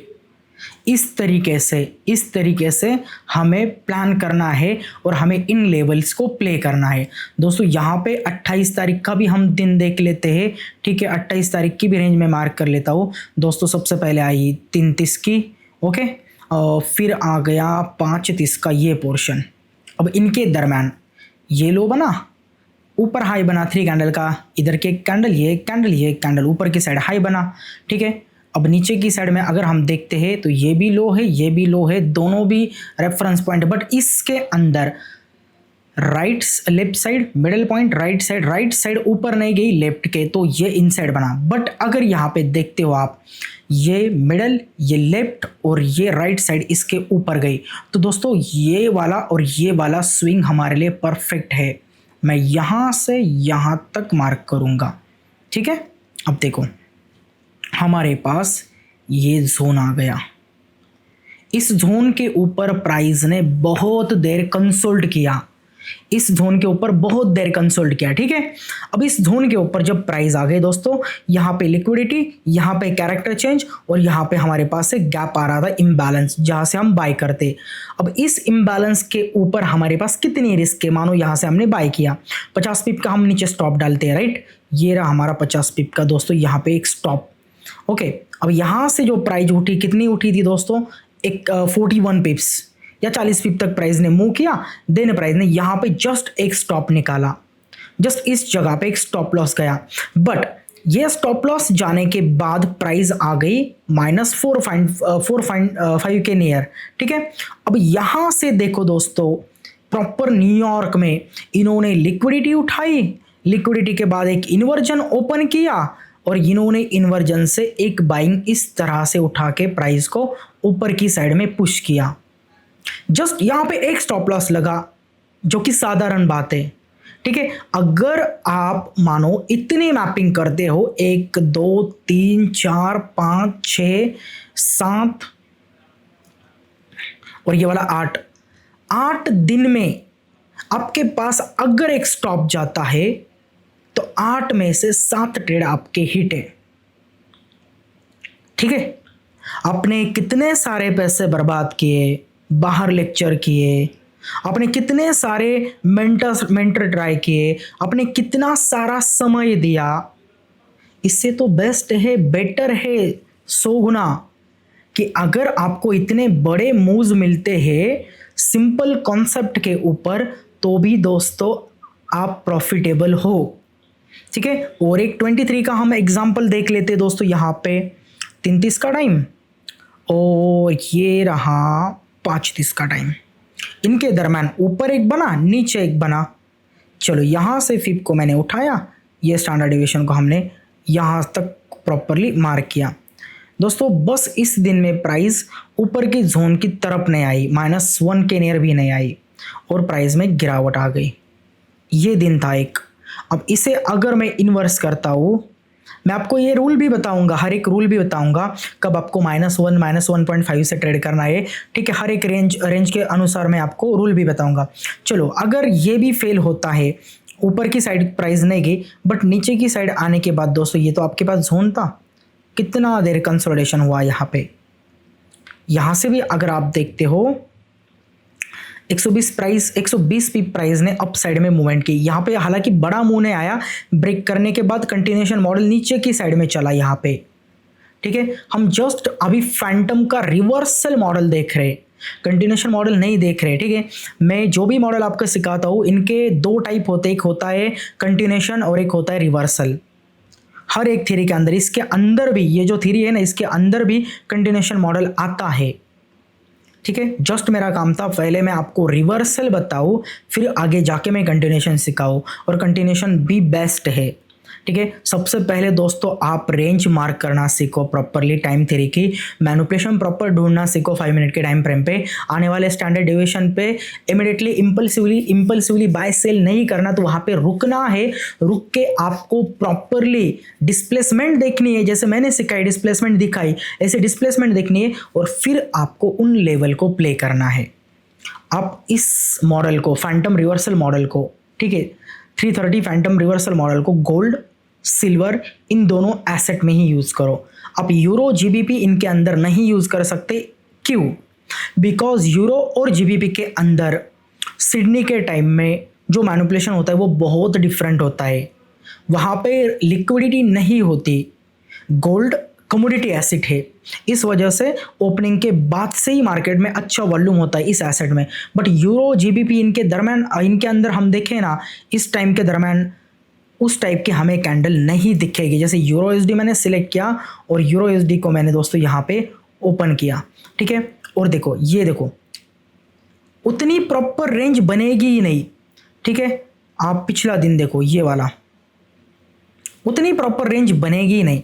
इस तरीके से हमें प्लान करना है और हमें इन लेवल्स को प्ले करना है। दोस्तों यहाँ पे 28 तारीख का भी हम दिन देख लेते हैं, ठीक है, 28 तारीख की भी रेंज में मार्क कर लेता हूँ। दोस्तों सबसे पहले आई 3:30 की, ओके, फिर आ गया 5:30 का ये पोर्शन। अब इनके दरम्यान ये लो बना, ऊपर हाई बना 3 कैंडल का, इधर के कैंडल, ये कैंडल, ये कैंडल, ऊपर की साइड हाई बना, ठीक है। अब नीचे की साइड में अगर हम देखते हैं तो ये भी लो है, ये भी लो है, दोनों भी रेफरेंस पॉइंट, बट इसके अंदर right left side middle point, right side ऊपर नहीं गई लेफ्ट के, तो ये इनसाइड बना। बट अगर यहाँ पे देखते हो आप, ये मिडल, ये लेफ्ट और ये राइट साइड इसके ऊपर गई, तो दोस्तों ये वाला और ये वाला स्विंग हमारे लिए परफेक्ट है। मैं यहाँ से यहाँ तक मार्क करूँगा, ठीक है। अब देखो हमारे पास ये जोन आ गया, इस जोन के ऊपर प्राइस ने बहुत देर कंसोल्ट किया, इस जोन के ऊपर बहुत देर कंसोल्ट किया, ठीक है। अब इस जोन के ऊपर जब प्राइस आ गए दोस्तों, यहाँ पे लिक्विडिटी, यहाँ पे कैरेक्टर चेंज और यहाँ पे हमारे पास एक गैप आ रहा था इम्बैलेंस, जहाँ से हम बाय करते। अब इस इम्बैलेंस के ऊपर हमारे पास कितनी रिस्क है, मानो यहाँ से हमने बाय किया, 50 पिप का हम नीचे स्टॉप डालते हैं, राइट, ये रहा हमारा 50 पिप का दोस्तों यहाँ पे एक स्टॉप, ओके। अब यहाँ से जो प्राइस उठी, कितनी उठी थी दोस्तों, एक 41 पिप्स या 40 पिप तक प्राइस ने मूव किया। देन प्राइस ने यहाँ पे जस्ट एक स्टॉप निकाला, जस्ट इस जगह पे एक स्टॉप लॉस गया, बट ये स्टॉप लॉस जाने के बाद प्राइस आ गई -4.5 के नियर, ठीक है। अब यहाँ से देखो दोस्तों, प्रॉपर न्यूयॉर्क में इन्होंने लिक्विडिटी उठाई, लिक्विडिटी के बाद एक इन्वर्जन ओपन किया और इन्होंने इन्वर्जन से एक बाइंग इस तरह से उठा के प्राइस को ऊपर की साइड में पुश किया। जस्ट यहाँ पे एक स्टॉप लॉस लगा, जो कि साधारण बात है, ठीक है। अगर आप मानो इतनी मैपिंग करते हो, 1 2 3 4 5 6 7 और ये वाला 8 दिन में आपके पास अगर एक स्टॉप जाता है तो 8 में से 7 ट्रेड आपके हिट है। ठीक है, आपने कितने सारे पैसे बर्बाद किए, बाहर लेक्चर किए, आपने कितने सारे मेंटर ट्राई किए, आपने कितना सारा समय दिया, इससे तो बेस्ट है, बेटर है 100 गुना कि अगर आपको इतने बड़े मूव्स मिलते हैं सिंपल कॉन्सेप्ट के ऊपर तो भी दोस्तों आप प्रॉफिटेबल हो। ठीक है, और एक 23 का हम एग्जांपल देख लेते दोस्तों। यहाँ पे 33 का टाइम और ये रहा 5:30 का टाइम, इनके दरम्यान ऊपर एक बना, नीचे एक बना। चलो यहाँ से फिब को मैंने उठाया, ये स्टैंडर्ड डिविएशन को हमने यहाँ तक प्रॉपरली मार्क किया। दोस्तों बस इस दिन में प्राइस ऊपर की जोन की तरफ नहीं आई, -1 के नियर भी नहीं आई और प्राइस में गिरावट आ गई। ये दिन था एक। अब इसे अगर मैं इन्वर्स करता हूँ, मैं आपको ये रूल भी बताऊंगा, हर एक रूल भी बताऊंगा कब आपको -1 -1.5 से ट्रेड करना है। ठीक है, हर एक रेंज के अनुसार मैं आपको रूल भी बताऊंगा। चलो अगर ये भी फेल होता है, ऊपर की साइड प्राइस नहीं गई बट नीचे की साइड आने के बाद दोस्तों ये तो आपके पास जोन था, कितना देर कंसोलिडेशन हुआ यहाँ पे। यहाँ से भी अगर आप देखते हो 120 पिप प्राइस ने अप साइड में मूवमेंट की। यहाँ पे हालांकि बड़ा मूव नहीं आया, ब्रेक करने के बाद कंटिन्यूएशन मॉडल नीचे की साइड में चला यहाँ पे। ठीक है, हम जस्ट अभी फैंटम का रिवर्सल मॉडल देख रहे, कंटिन्यूएशन मॉडल नहीं देख रहे। ठीक है, मैं जो भी मॉडल आपको सिखाता हूँ इनके 2 टाइप होते हैं, एक होता है कंटिन्यूएशन और एक होता है रिवर्सल। हर एक थ्योरी के अंदर, इसके अंदर भी ये जो थ्योरी है ना, इसके अंदर भी कंटिन्यूएशन मॉडल आता है। ठीक है, जस्ट मेरा काम था पहले मैं आपको रिवर्सल बताऊं, फिर आगे जाके मैं कंटिन्यूएशन सिखाऊं, और कंटिन्यूएशन भी बेस्ट है। ठीक है, सबसे पहले दोस्तों आप रेंज मार्क करना सीखो प्रॉपरली, टाइम थ्योरी की मैनिपुलेशन प्रॉपर ढूंढना सीखो 5 मिनट के टाइम फ्रेम पे। आने वाले स्टैंडर्ड डिविएशन पे इमीडिएटली इम्पल्सिवली बाय सेल नहीं करना, तो वहाँ पे रुकना है। रुक के आपको प्रॉपरली डिस्प्लेसमेंट देखनी है, जैसे मैंने सिखाई डिस्प्लेसमेंट दिखाई, ऐसे डिस्प्लेसमेंट देखनी है और फिर आपको उन लेवल को प्ले करना है। आप इस मॉडल को, फैंटम रिवर्सल मॉडल को, ठीक है 330 फैंटम रिवर्सल मॉडल को गोल्ड सिल्वर इन दोनों एसेट में ही यूज़ करो। आप यूरो जीबीपी इनके अंदर नहीं यूज़ कर सकते। क्यों? बिकॉज यूरो और जीबीपी के अंदर सिडनी के टाइम में जो मैनिपुलेशन होता है वो बहुत डिफरेंट होता है, वहाँ पे लिक्विडिटी नहीं होती। गोल्ड कमोडिटी एसेट है, इस वजह से ओपनिंग के बाद से ही मार्केट में अच्छा वॉल्यूम होता है इस एसेट में। बट यूरो जीबीपी इनके दरम्यान, इनके अंदर हम देखें ना, इस टाइम के दरम्यान उस टाइप की हमें कैंडल नहीं दिखेगी। जैसे यूरो यूएसडी मैंने सिलेक्ट किया और यूरो यूएसडी को मैंने दोस्तों यहाँ पे ओपन किया। ठीक है, और देखो ये देखो उतनी प्रॉपर रेंज बनेगी ही नहीं। ठीक है, आप पिछला दिन देखो ये वाला, उतनी प्रॉपर रेंज बनेगी ही नहीं।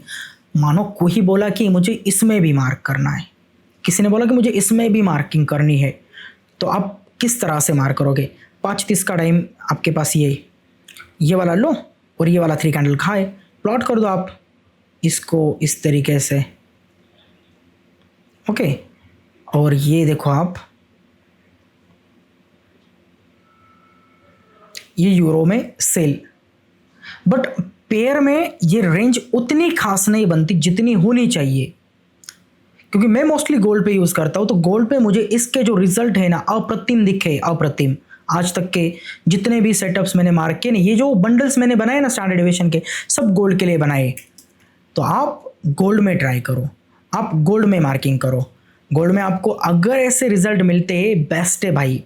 मानो कोई बोला कि मुझे इसमें भी मार्क करना है, किसी ने बोला कि मुझे इसमें भी मार्किंग करनी है, तो आप किस तरह से मार्क करोगे? 5:30 का टाइम आपके पास ये वाला लो और ये वाला 3 कैंडल खाए, प्लॉट कर दो आप इसको इस तरीके से। ओके, और ये देखो आप, ये यूरो में सेल, बट पेयर में ये रेंज उतनी खास नहीं बनती जितनी होनी चाहिए, क्योंकि मैं मोस्टली गोल्ड पे यूज़ करता हूँ। तो गोल्ड पे मुझे इसके जो रिजल्ट है ना अप्रतिम दिखे, अप्रतिम। आज तक के जितने भी सेटअप्स मैंने मार्क किए ना, ये जो बंडल्स मैंने बनाए ना स्टैंडर्ड डिविएशन के, सब गोल्ड के लिए बनाए। तो आप गोल्ड में ट्राई करो, आप गोल्ड में मार्किंग करो। गोल्ड में आपको अगर ऐसे रिजल्ट मिलते हैं, बेस्ट है भाई।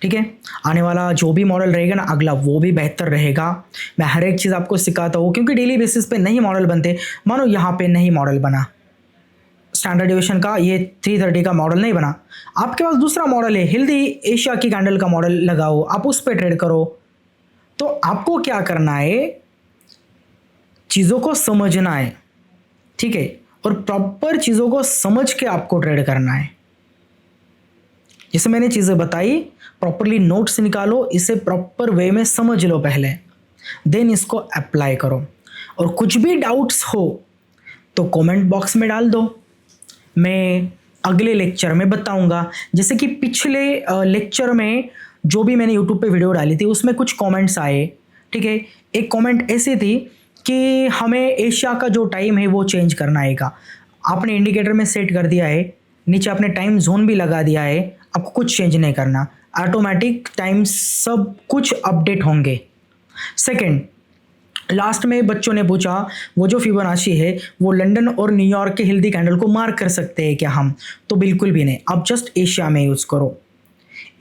ठीक है, आने वाला जो भी मॉडल रहेगा ना अगला, वो भी बेहतर रहेगा। मैं हर एक चीज़ आपको सिखाता हूँ, क्योंकि डेली बेसिस पे नहीं मॉडल बनते। मानो यहाँ पे नहीं मॉडल बना स्टैंडर्ड डिविएशन का, ये 330 का मॉडल नहीं बना, आपके पास दूसरा मॉडल है, हेल्दी एशिया की कैंडल का मॉडल लगाओ, आप उस पर ट्रेड करो। तो आपको क्या करना है, चीज़ों को समझना है। ठीक है, और प्रॉपर चीज़ों को समझ के आपको ट्रेड करना है। जैसे मैंने चीज़ें बताई, प्रॉपरली नोट्स निकालो, इसे प्रॉपर वे में समझ लो पहले, देन इसको अप्लाई करो। और कुछ भी डाउट्स हो तो कमेंट बॉक्स में डाल दो, मैं अगले लेक्चर में बताऊंगा। जैसे कि पिछले लेक्चर में जो भी मैंने यूट्यूब पे वीडियो डाली थी उसमें कुछ कमेंट्स आए, ठीक है। एक कमेंट ऐसी थी कि हमें एशिया का जो टाइम है वो चेंज करना है का। आपने इंडिकेटर में सेट कर दिया है, नीचे आपने टाइम जोन भी लगा दिया है, आपको कुछ चेंज नहीं करना, ऑटोमेटिक टाइम सब कुछ अपडेट होंगे। सेकंड, लास्ट में बच्चों ने पूछा वो जो फिबोनाची है वो लंदन और न्यूयॉर्क के हेल्दी कैंडल को मार्क कर सकते हैं क्या हम? तो बिल्कुल भी नहीं, आप जस्ट एशिया में यूज़ करो।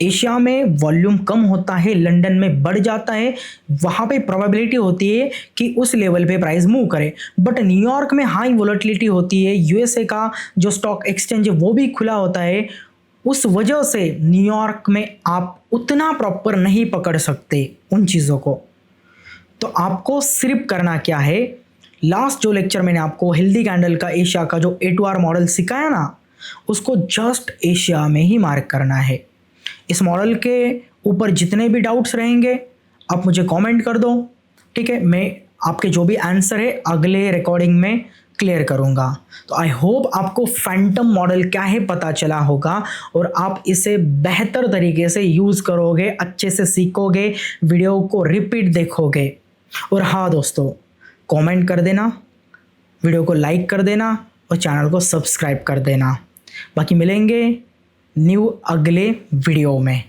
एशिया में वॉल्यूम कम होता है, लंदन में बढ़ जाता है, वहाँ पे प्रोबेबिलिटी होती है कि उस लेवल पे प्राइस मूव करे। बट न्यूयॉर्क में हाई वोलेटिलिटी होती है, यूएसए का जो स्टॉक एक्सचेंज है वो भी खुला होता है, उस वजह से न्यूयॉर्क में आप उतना प्रॉपर नहीं पकड़ सकते उन चीज़ों को। तो आपको सिर्फ करना क्या है, लास्ट जो लेक्चर मैंने आपको हेल्दी कैंडल का एशिया का जो A2R मॉडल सिखाया ना, उसको जस्ट एशिया में ही मार्क करना है। इस मॉडल के ऊपर जितने भी डाउट्स रहेंगे आप मुझे कमेंट कर दो, ठीक है। मैं आपके जो भी आंसर है अगले रिकॉर्डिंग में क्लियर करूंगा। तो आई होप आपको फैंटम मॉडल क्या है पता चला होगा और आप इसे बेहतर तरीके से यूज़ करोगे, अच्छे से सीखोगे, वीडियो को रिपीट देखोगे। और हाँ दोस्तों, कमेंट कर देना, वीडियो को लाइक कर देना और चैनल को सब्सक्राइब कर देना। बाकी मिलेंगे न्यू अगले वीडियो में।